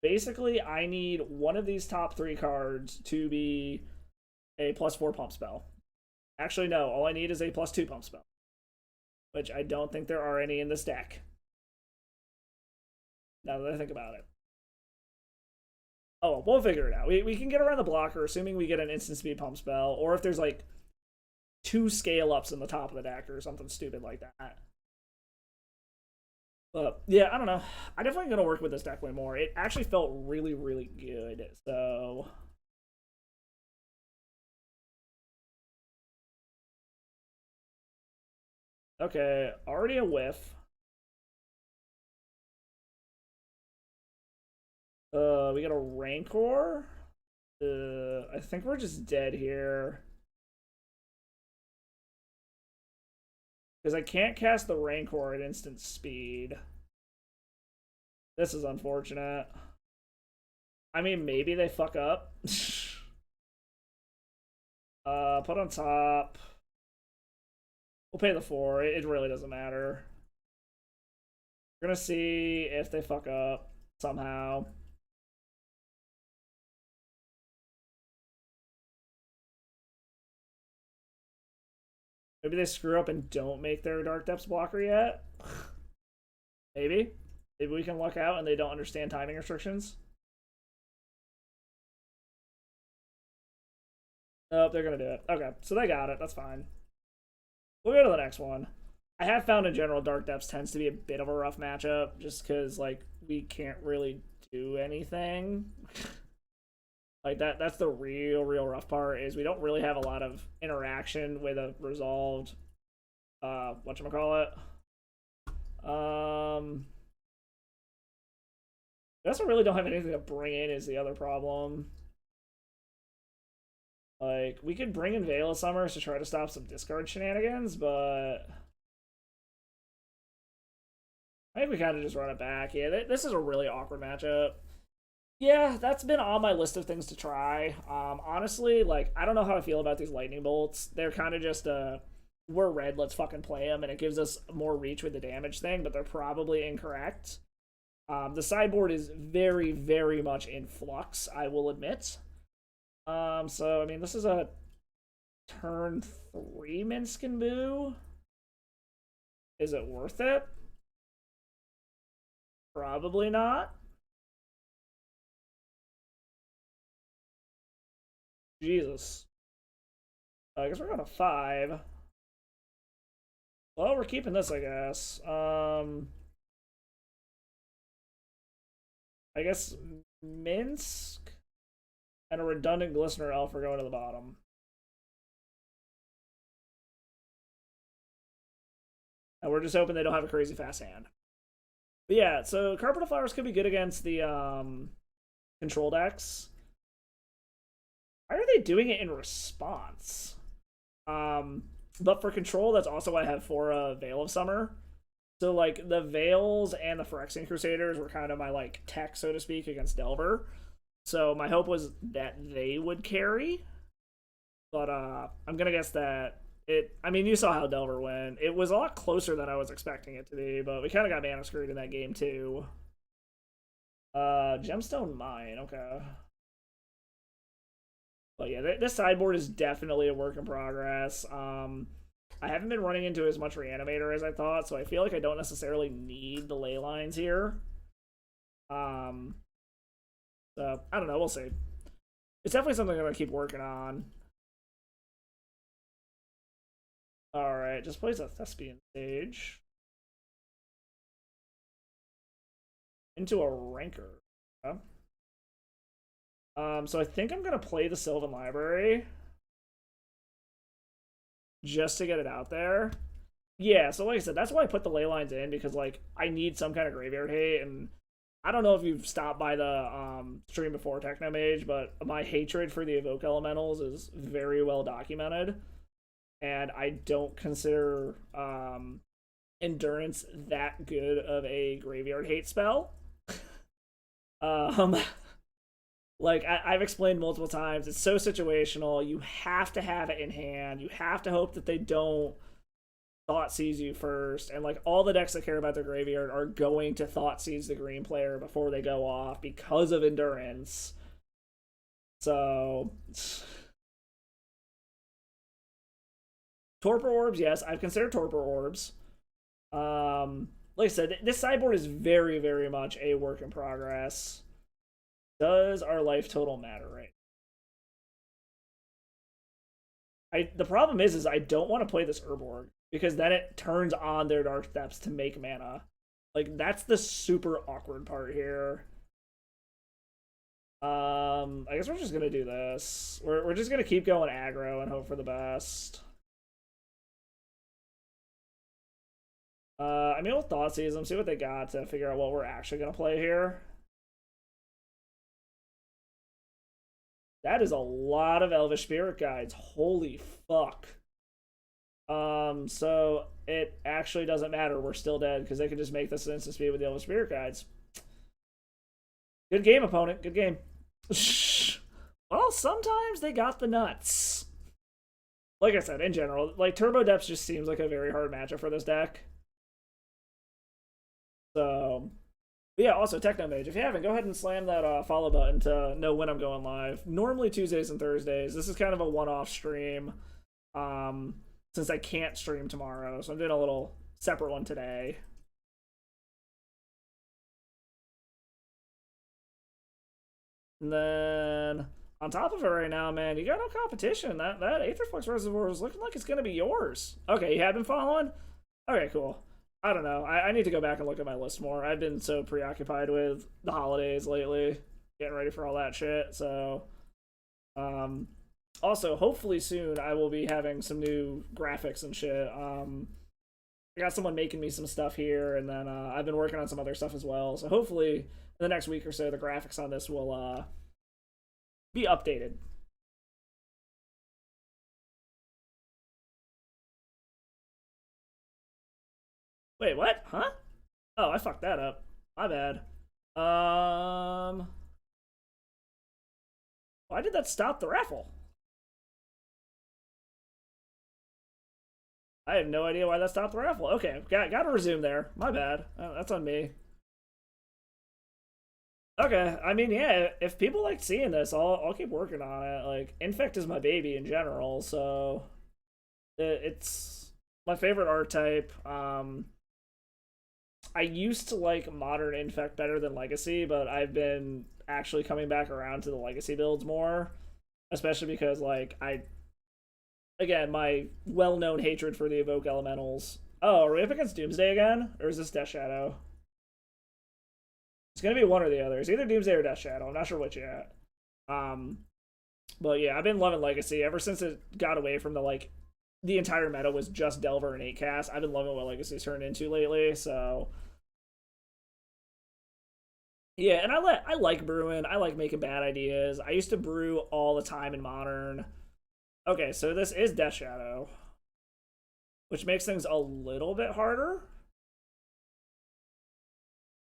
Basically, I need one of these top 3 cards to be a +4 pump spell. Actually, no. All I need is a +2 pump spell, which I don't think there are any in this deck. Now that I think about it. Oh, we'll figure it out. We can get around the blocker, assuming we get an instant speed pump spell, or if there's like 2 scale ups in the top of the deck or something stupid like that. But yeah, I don't know. I'm definitely gonna work with this deck way more. It actually felt really, really good. So okay, already a whiff. We got a Rancor. I think we're just dead here. Because I can't cast the Rancor at instant speed. This is unfortunate. I mean, maybe they fuck up. Put on top. We'll pay the 4. It really doesn't matter. We're gonna see if they fuck up somehow. Maybe they screw up and don't make their Dark Depths blocker yet. Maybe. Maybe we can luck out and they don't understand timing restrictions. Nope, they're gonna do it. Okay, so they got it. That's fine. We'll go to the next one. I have found in general Dark Depths tends to be a bit of a rough matchup just because, like, we can't really do anything. Like, that's the real rough part, is we don't really have a lot of interaction with a resolved, whatchamacallit. We also really don't have anything to bring in is the other problem. Like, we could bring in Veil of Summers to try to stop some discard shenanigans, but I think we kind of just run it back. Yeah, this is a really awkward matchup. Yeah, that's been on my list of things to try. Honestly, like, I don't know how I feel about these lightning bolts. They're kind of just we're red, let's fucking play them, and it gives us more reach with the damage thing, but they're probably incorrect. The sideboard is very, very much in flux, I will admit. So, I mean, this is a turn 3 Minsk and Boo. Is it worth it? Probably not. Jesus. I guess we're going to 5. Well, we're keeping this, I guess. I guess Minsk and a redundant Glistener Elf are going to the bottom. And we're just hoping they don't have a crazy fast hand. But yeah, so Carpet of Flowers could be good against the control decks. Why are they doing it in response? But for control, that's also why I have for Veil of Summer. So, like, the Veils and the Phyrexian Crusaders were kind of my, like, tech, so to speak, against Delver. So my hope was that they would carry. But I'm going to guess that I mean, you saw how Delver went. It was a lot closer than I was expecting it to be, but we kind of got mana screwed in that game, too. Gemstone Mine, okay. But yeah, this sideboard is definitely a work in progress. I haven't been running into as much Reanimator as I thought, so I feel like I don't necessarily need the ley lines here. So, I don't know, we'll see. It's definitely something I'm going to keep working on. Alright, just plays a Thespian stage. Into a Rancor. Okay. So I think I'm going to play the Sylvan Library. Just to get it out there. Yeah, so like I said, that's why I put the ley lines in, because, like, I need some kind of graveyard hate, and I don't know if you've stopped by the stream before, Technomage, but my hatred for the Evoke Elementals is very well documented, and I don't consider Endurance that good of a graveyard hate spell. Um, like I've explained multiple times, it's so situational. You have to have it in hand. You have to hope that they don't thought seize you first, and like all the decks that care about their graveyard are going to thought seize the green player before they go off because of endurance. So torpor orbs, yes, I've considered torpor orbs. Like I said, this sideboard is very, very much a work in progress. Does our life total matter right? The problem is I don't want to play this Urborg because then it turns on their Dark Depths to make mana. Like that's the super awkward part here. I guess we're just gonna do this. We're just gonna keep going aggro and hope for the best. I mean, we'll thought seize them, see what they got to figure out what we're actually gonna play here. That is a lot of Elvish Spirit Guides. Holy fuck. So it actually doesn't matter. We're still dead because they can just make this an instant speed with the Elvish Spirit Guides. Good game, opponent. Good game. Well, sometimes they got the nuts. Like I said, in general, like Turbo Depths just seems like a very hard matchup for this deck. So, but yeah, also Technomage. If you haven't, go ahead and slam that follow button to know when I'm going live. Normally Tuesdays and Thursdays. This is kind of a one-off stream. Since I can't stream tomorrow, so I'm doing a little separate one today. And then on top of it right now, man, you got no competition. That Aetherflux Reservoir is looking like it's gonna be yours. Okay, you have been following? Okay, cool. I don't know. I need to go back and look at my list more. I've been so preoccupied with the holidays lately, getting ready for all that shit. So, also, hopefully soon I will be having some new graphics and shit. I got someone making me some stuff here, and then I've been working on some other stuff as well. So hopefully in the next week or so, the graphics on this will be updated. Wait, what? Huh? Oh, I fucked that up. My bad. Why did that stop the raffle? I have no idea why that stopped the raffle. Okay, got to resume there. My bad. That's on me. Okay, I mean, yeah, if people like seeing this, I'll keep working on it. Like, Infect is my baby in general, so it's my favorite art type. I used to like modern Infect better than Legacy, but I've been actually coming back around to the Legacy builds more, especially because like again, my well-known hatred for the Evoke Elementals. Oh, are we up against Doomsday again? Or is this Death Shadow? It's gonna be one or the other. It's either Doomsday or Death Shadow. I'm not sure which yet. Um, but yeah, I've been loving Legacy ever since it got away from the entire meta was just Delver and 8 cast. I've been loving what Legacy's turned into lately, so yeah, and I like brewing. I like making bad ideas. I used to brew all the time in Modern. Okay, so this is Death Shadow, which makes things a little bit harder.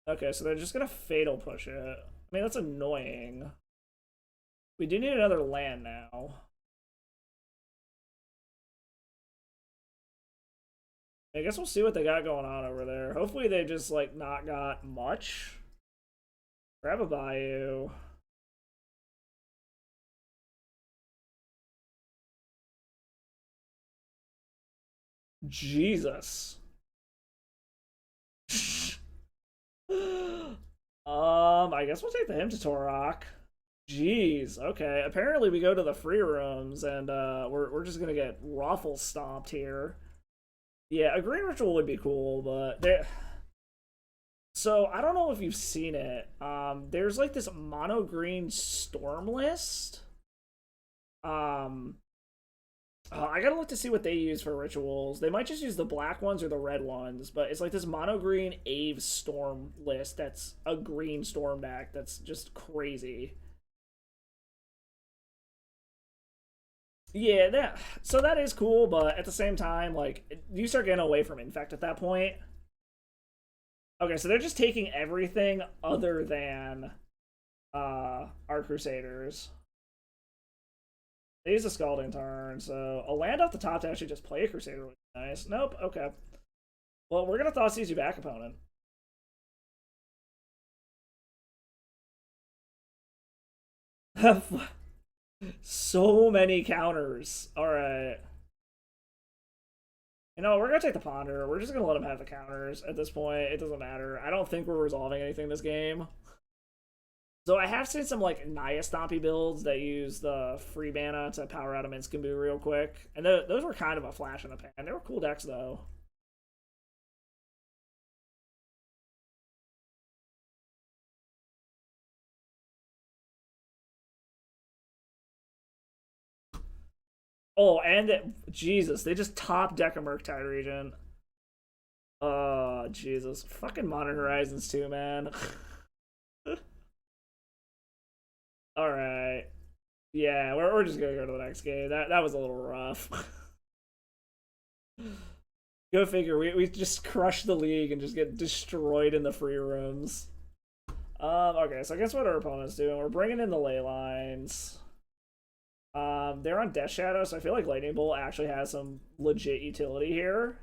Okay, so they're just gonna Fatal Push it. I mean, that's annoying. We do need another land now. I guess we'll see what they got going on over there. Hopefully they just, like, not got much. Grab a Bayou. Jesus. I guess we'll take the him to Torok. Jeez. Okay. Apparently we go to the free rooms and we're just gonna get raffle stomped here. Yeah, a green ritual would be cool, but so I don't know if you've seen it. There's like this mono green storm list. Um I gotta look to see what they use for rituals. They might just use the black ones or the red ones, but it's like this mono green Ave Storm list that's a green Storm deck that's just crazy. Yeah, that is cool, but at the same time, like you start getting away from Infect at that point. Okay, so they're just taking everything other than our Crusaders. They use a Scalding turn, so a land off the top to actually just play a Crusader would be nice. Nope, okay. Well, we're gonna Thoughtseize you back, opponent. So many counters. Alright. You know, we're gonna take the Ponder. We're just gonna let him have the counters at this point. It doesn't matter. I don't think we're resolving anything this game. So I have seen some like Naya Stompy builds that use the free mana to power out a Minskimbu real quick. And those were kind of a flash in the pan. They were cool decks though. Oh, and Jesus, they just top deck a Murktide Regent. Oh, Jesus. Fucking Modern Horizons too, man. Alright. Yeah, we're just gonna go to the next game. That was a little rough. Go figure. We just crush the league and just get destroyed in the free rooms. Okay, so I guess what our opponent's doing, we're bringing in the ley lines. They're on Death Shadow, so I feel like Lightning Bolt actually has some legit utility here.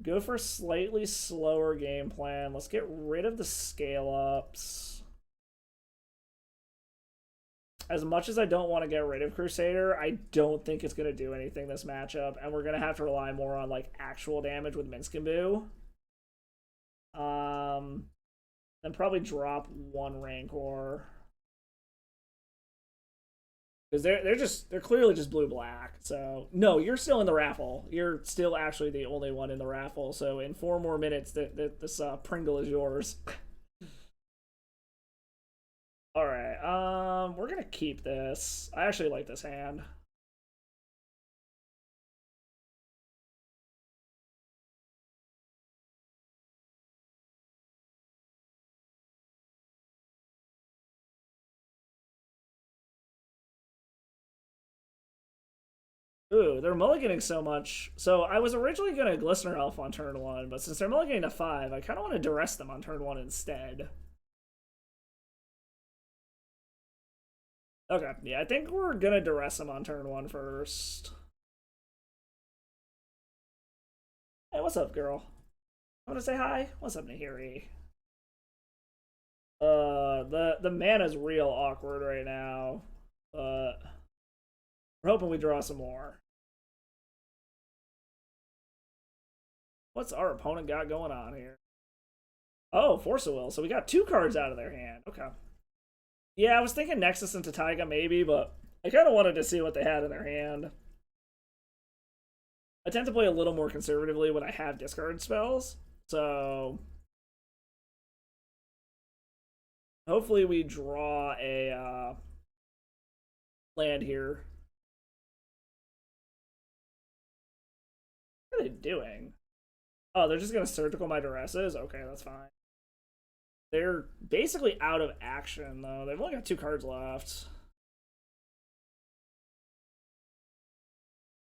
Go for a slightly slower game plan. Let's get rid of the scale ups. As much as I don't want to get rid of Crusader, I don't think it's going to do anything this matchup, and we're going to have to rely more on like actual damage with Minskimbu. Then probably drop one Rancor. Because they're clearly just blue black. So no, you're still in the raffle. You're still actually the only one in the raffle. So in 4 more minutes, this Pringle is yours. All right. We're gonna keep this. I actually like this hand. Ooh, they're mulliganing so much. So I was originally gonna Glistener Elf on turn one, but since they're mulliganing to 5, I kind of want to duress them on turn one instead. Okay, yeah, I think we're gonna duress them on turn one first. Hey, what's up, girl? I want to say hi. What's up, Nahiri? The mana's real awkward right now, but we're hoping we draw some more. What's our opponent got going on here? Oh, Force of Will. So we got 2 cards out of their hand. Okay. Yeah, I was thinking Nexus and Taiga maybe, but I kind of wanted to see what they had in their hand. I tend to play a little more conservatively when I have discard spells, so hopefully we draw a land here. What are they doing? Oh, they're just gonna surgical my duresses? Okay, that's fine. They're basically out of action, though. They've only got 2 cards left.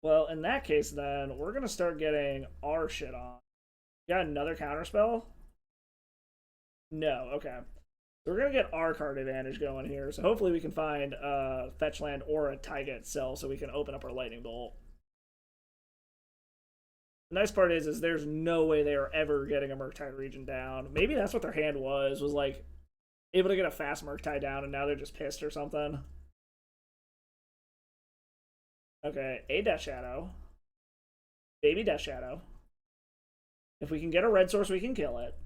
Well, in that case, then, we're gonna start getting our shit on. Got another counterspell? No, okay. So we're gonna get our card advantage going here. So hopefully we can find a fetch land or a Taiga itself so we can open up our Lightning Bolt. The nice part is there's no way they are ever getting a Murktide region down. Maybe that's what their hand was like able to get a fast Murktide down, and now they're just pissed or something. Okay, a Death Shadow. Baby Death Shadow. If we can get a red source, we can kill it.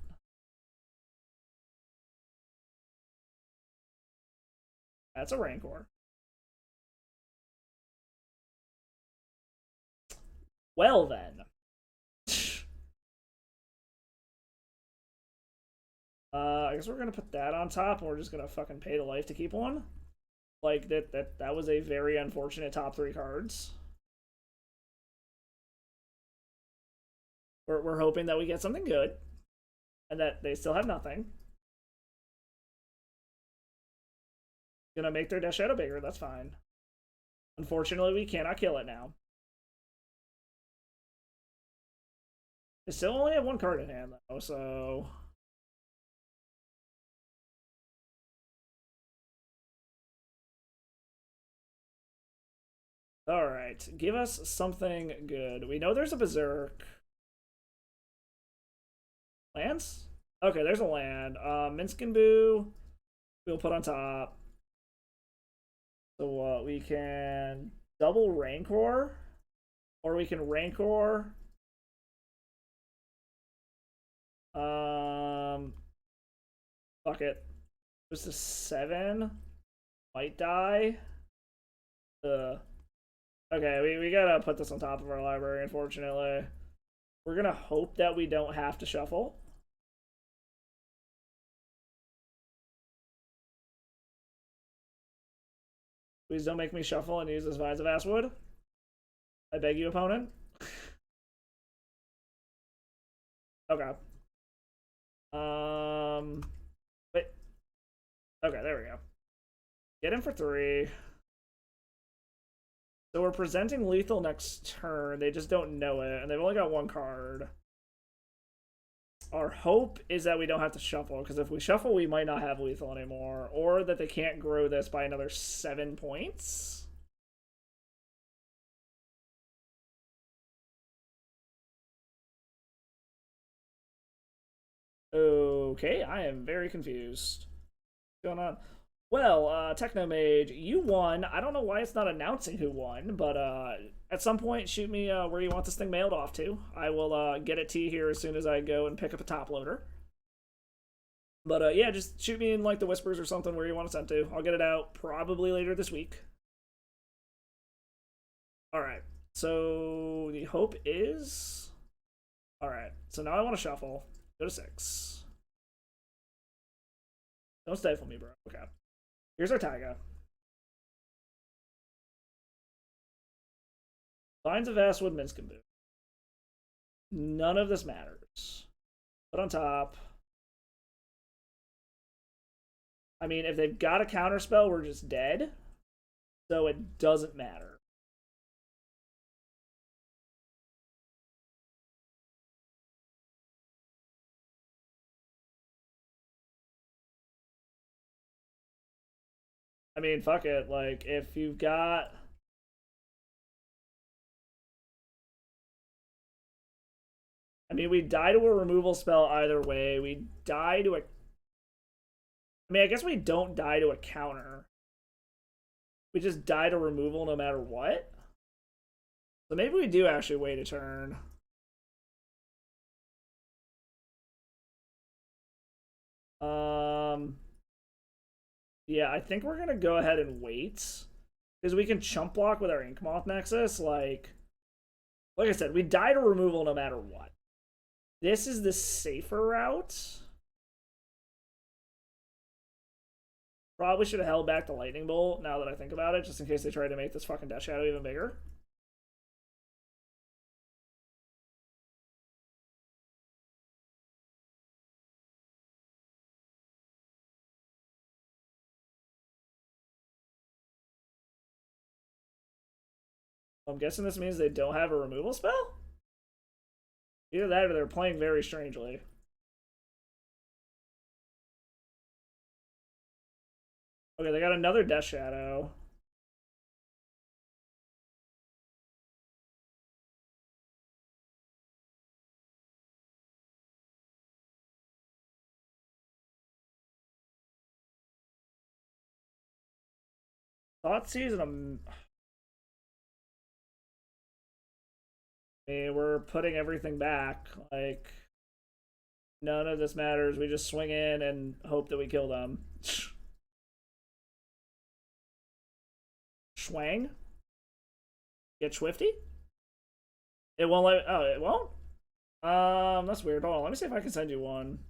That's a Rancor. Well then. I guess we're gonna put that on top, and we're just gonna fucking pay the life to keep one. Like that was a very unfortunate top three cards. We're hoping that we get something good, and that they still have nothing. Gonna make their Death Shadow bigger. That's fine. Unfortunately, we cannot kill it now. They still only have one card in hand though, so all right, give us something good. We know there's a Berserk. Lands? Okay, there's a land. Minskin Boo, we'll put on top. So what? We can double Rancor, or we can Rancor. Fuck it. Just a 7. Might die. Okay, we gotta put this on top of our library, unfortunately. We're gonna hope that we don't have to shuffle. Please don't make me shuffle and use this Vines of Asswood. I beg you, opponent. Okay. Wait. Okay, there we go. Get him for 3. So we're presenting lethal next turn. They just don't know it, and they've only got 1 card. Our hope is that we don't have to shuffle, because if we shuffle, we might not have lethal anymore, or that they can't grow this by another 7 points. Okay, I am very confused. What's going on? Well, Technomage, you won. I don't know why it's not announcing who won, but at some point, shoot me where you want this thing mailed off to. I will get it to you here as soon as I go and pick up a top loader. But yeah, just shoot me in like the Whispers or something where you want to send to. I'll get it out probably later this week. All right. So the hope is. All right. So now I want to shuffle. Go to 6. Don't stifle me, bro. Okay. Here's our Taiga. Vines of Asswood, Minskin Boo. None of this matters. Put on top. I mean, if they've got a counterspell, we're just dead. So it doesn't matter. I mean, fuck it. Like, if you've got. I mean, we die to a removal spell either way. We die to a. I mean, I guess we don't die to a counter. We just die to removal no matter what. So maybe we do actually wait a turn. Yeah, I think we're gonna go ahead and wait. Because we can chump block with our Inkmoth Nexus. Like I said, we die to removal no matter what. This is the safer route. Probably should have held back the Lightning Bolt now that I think about it, just in case they try to make this fucking Death Shadow even bigger. I'm guessing this means they don't have a removal spell? Either that or they're playing very strangely. Okay, they got another Death Shadow. Thoughtseize and I mean, we're putting everything back. Like, none of this matters. We just swing in and hope that we kill them. Schwang? Get Swifty? It won't let. Oh, it won't? That's weird. Hold on, let me see if I can send you one.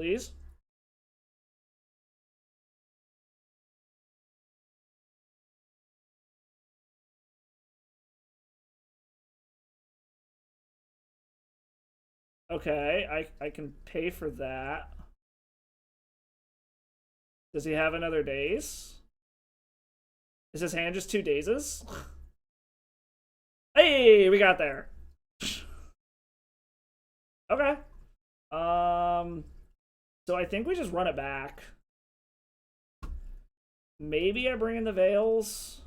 please. Okay, I can pay for that. Does he have another days? Is his hand just 2 dazes? Hey, we got there. Okay. So I think we just run it back. Maybe I bring in the Veils.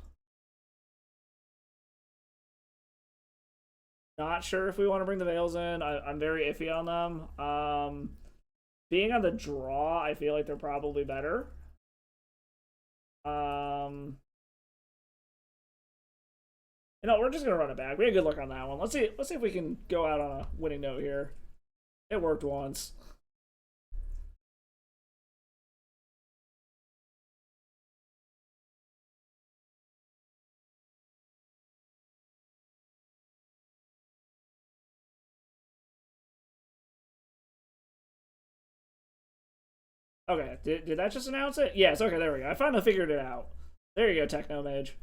Not sure if we want to bring the Veils in. I'm very iffy on them. Being on the draw, I feel like they're probably better. You know, we're just gonna run it back. We had good luck on that one. Let's see if we can go out on a winning note here. It worked once. Okay, did that just announce it? Yes, okay, there we go. I finally figured it out. There you go, Techno Mage.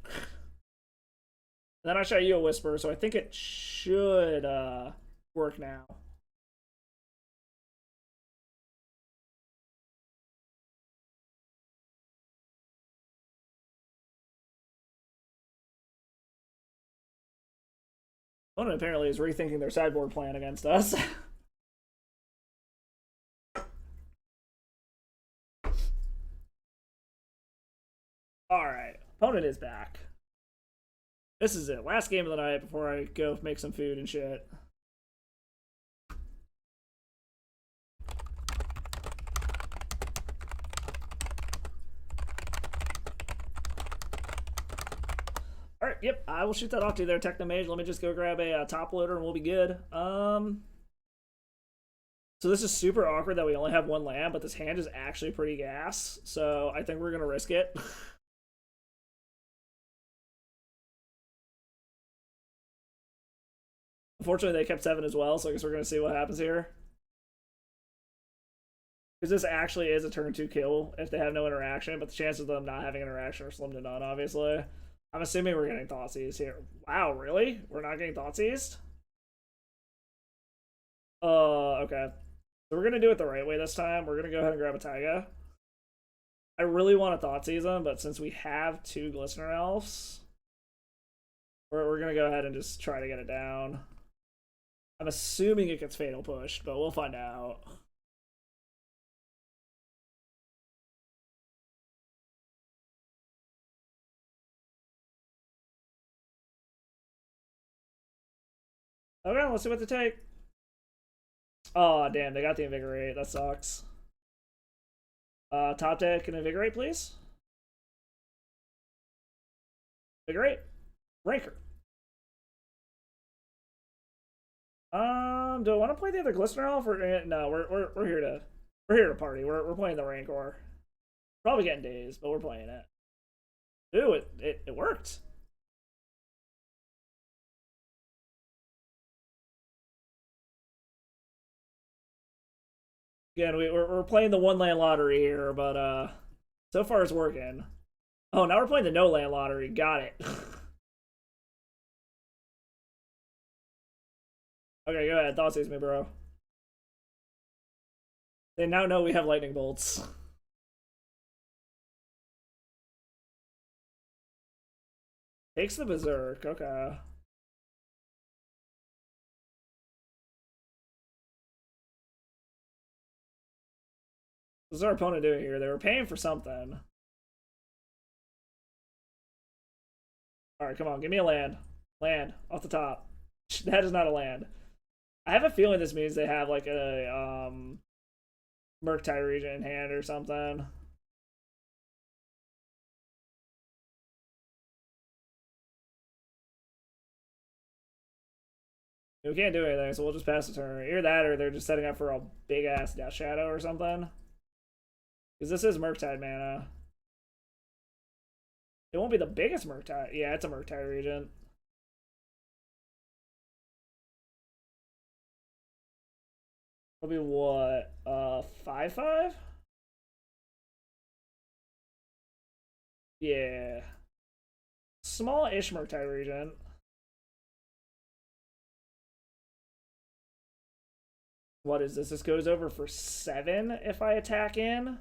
Then I shot you a Whisper, so I think it should work now. Opponent apparently is rethinking their sideboard plan against us. Alright, opponent is back. This is it. Last game of the night before I go make some food and shit. Alright, yep, I will shoot that off to you there, Technomage. Let me just go grab a top loader and we'll be good. So this is super awkward that we only have one land, but this hand is actually pretty gas. So I think we're going to risk it. Unfortunately, they kept 7 as well, so I guess we're going to see what happens here. Because this actually is a turn 2 kill if they have no interaction, but the chances of them not having interaction are slim to none, obviously. I'm assuming we're getting Thoughtseize here. Wow, really? We're not getting Thoughtseized? Okay. So we're going to do it the right way this time. We're going to go ahead and grab a Taiga. I really want to Thoughtseize them, but since we have 2 Glistener Elves, we're going to go ahead and just try to get it down. I'm assuming it gets Fatal Pushed, but we'll find out. Okay, let's see what to take. Oh, damn, they got the Invigorate. That sucks. Top deck and Invigorate, please. Invigorate. Ranker. Do I want to play the other Glistener Elf? Or, no, we're here to party. We're playing the Rancor. Probably getting dazed, but we're playing it. Ooh, it worked. Again, we're playing the 1 land lottery here, but so far it's working. Oh, now we're playing the no land lottery. Got it. Okay, go ahead. Thoughtseize me, bro. They now know we have lightning bolts. Takes the Berserk. Okay. What's our opponent doing here? They were paying for something. Alright, come on. Give me a land. Land. Off the top. That is not a land. I have a feeling this means they have like a Murktide region in hand or something. We can't do anything, so we'll just pass the turn. Either that or they're just setting up for a big ass Death Shadow or something. Because this is Murktide mana. It won't be the biggest Murktide. Yeah, it's a Murktide region. Will be what? 5/5? Yeah. Small-ish Murktide region. What is this? This goes over for 7 if I attack in?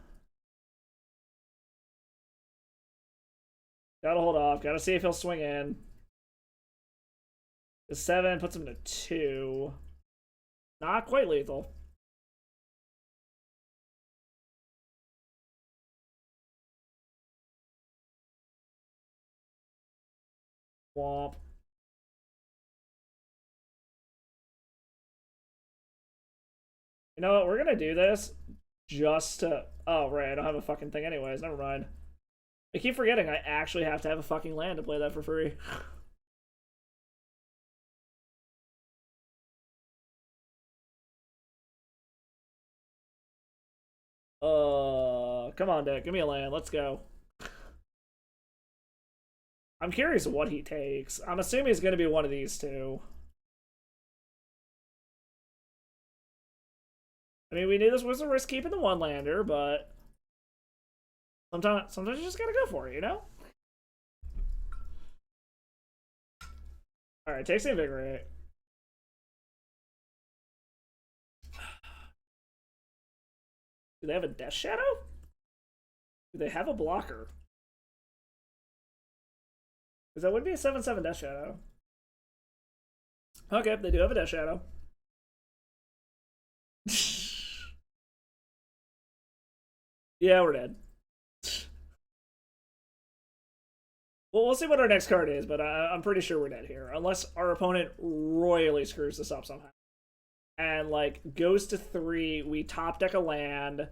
Gotta hold off. Gotta see if he'll swing in. The 7 puts him to 2. Not quite lethal. Womp. You know what? We're gonna do this just to... Oh, right. I don't have a fucking thing anyways. Never mind. I keep forgetting I actually have to have a fucking land to play that for free. Come on, Dick. Give me a land. Let's go. I'm curious what he takes. I'm assuming it's going to be one of these two. I mean, we knew this was a risk keeping the one lander, but sometimes you just gotta go for it, you know? Alright, takes the Invigorate. Do they have a Death Shadow? Do they have a blocker? Because that would be a 7/7 Death Shadow. Okay, they do have a Death Shadow. Yeah, we're dead. Well, we'll see what our next card is, but I'm pretty sure we're dead here. Unless our opponent royally screws this up somehow. And, like, goes to 3, we top deck a land.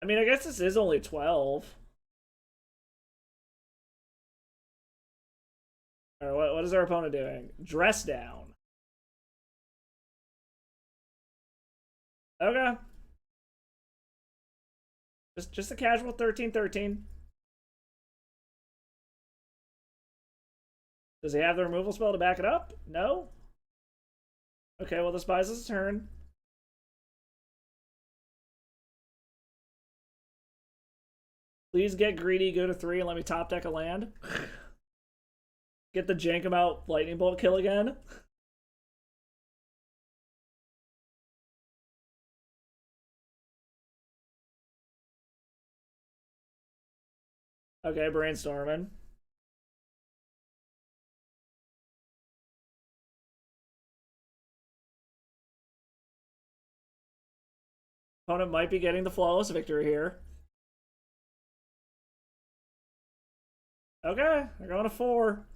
I mean, I guess this is only 12. Alright, what is our opponent doing? Dress down. Okay. Just a casual 13/13. Does he have the removal spell to back it up? No? Okay, well, this buys us a turn. Please get greedy, go to 3, and let me top deck a land. Get the jank him out lightning bolt kill again. Okay, brainstorming. Opponent might be getting the flawless victory here. Okay, they're going to 4.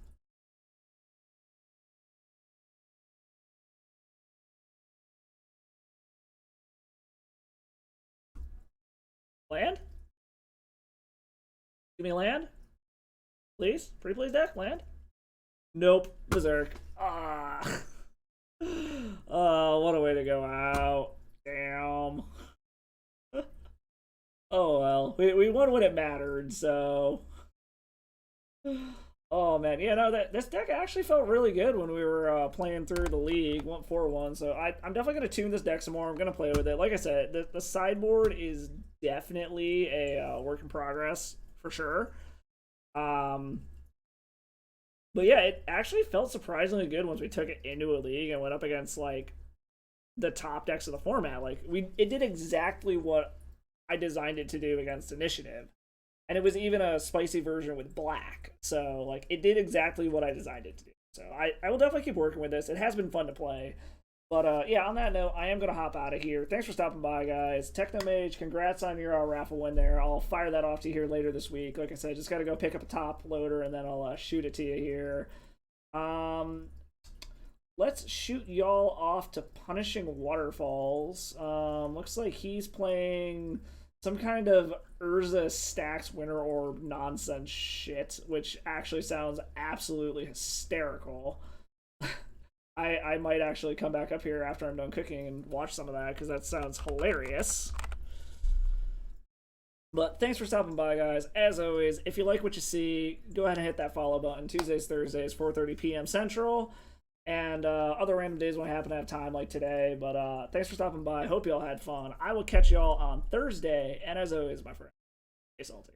Land? Give me land? Please? Pretty please, deck? Land? Nope. Berserk. Ah. Oh, what a way to go out. Damn. Oh well. We won when it mattered, so... Oh man, yeah, no, this deck actually felt really good when we were playing through the league. Went 4-1, so I'm definitely gonna tune this deck some more. I'm gonna play with it. Like I said, the sideboard is definitely a work in progress for sure. But yeah, it actually felt surprisingly good once we took it into a league and went up against like the top decks of the format. Like it did exactly what I designed it to do against Initiative. And it was even a spicy version with black. So, like, it did exactly what I designed it to do. So, I will definitely keep working with this. It has been fun to play. But, yeah, on that note, I am going to hop out of here. Thanks for stopping by, guys. Technomage, congrats on your raffle win there. I'll fire that off to you here later this week. Like I said, just got to go pick up a top loader, and then I'll shoot it to you here. Let's shoot y'all off to Punishing Waterfalls. Looks like he's playing... some kind of Urza Stacks Winter Orb nonsense shit, which actually sounds absolutely hysterical. I might actually come back up here after I'm done cooking and watch some of that, because that sounds hilarious. But thanks for stopping by, guys. As always, if you like what you see, go ahead and hit that follow button. Tuesdays, Thursdays, 4:30 p.m. Central, and other random days when I happen to have time, like today. But thanks for stopping by. Hope you all had fun. I will catch you all on Thursday. And as always, my friend, stay salty.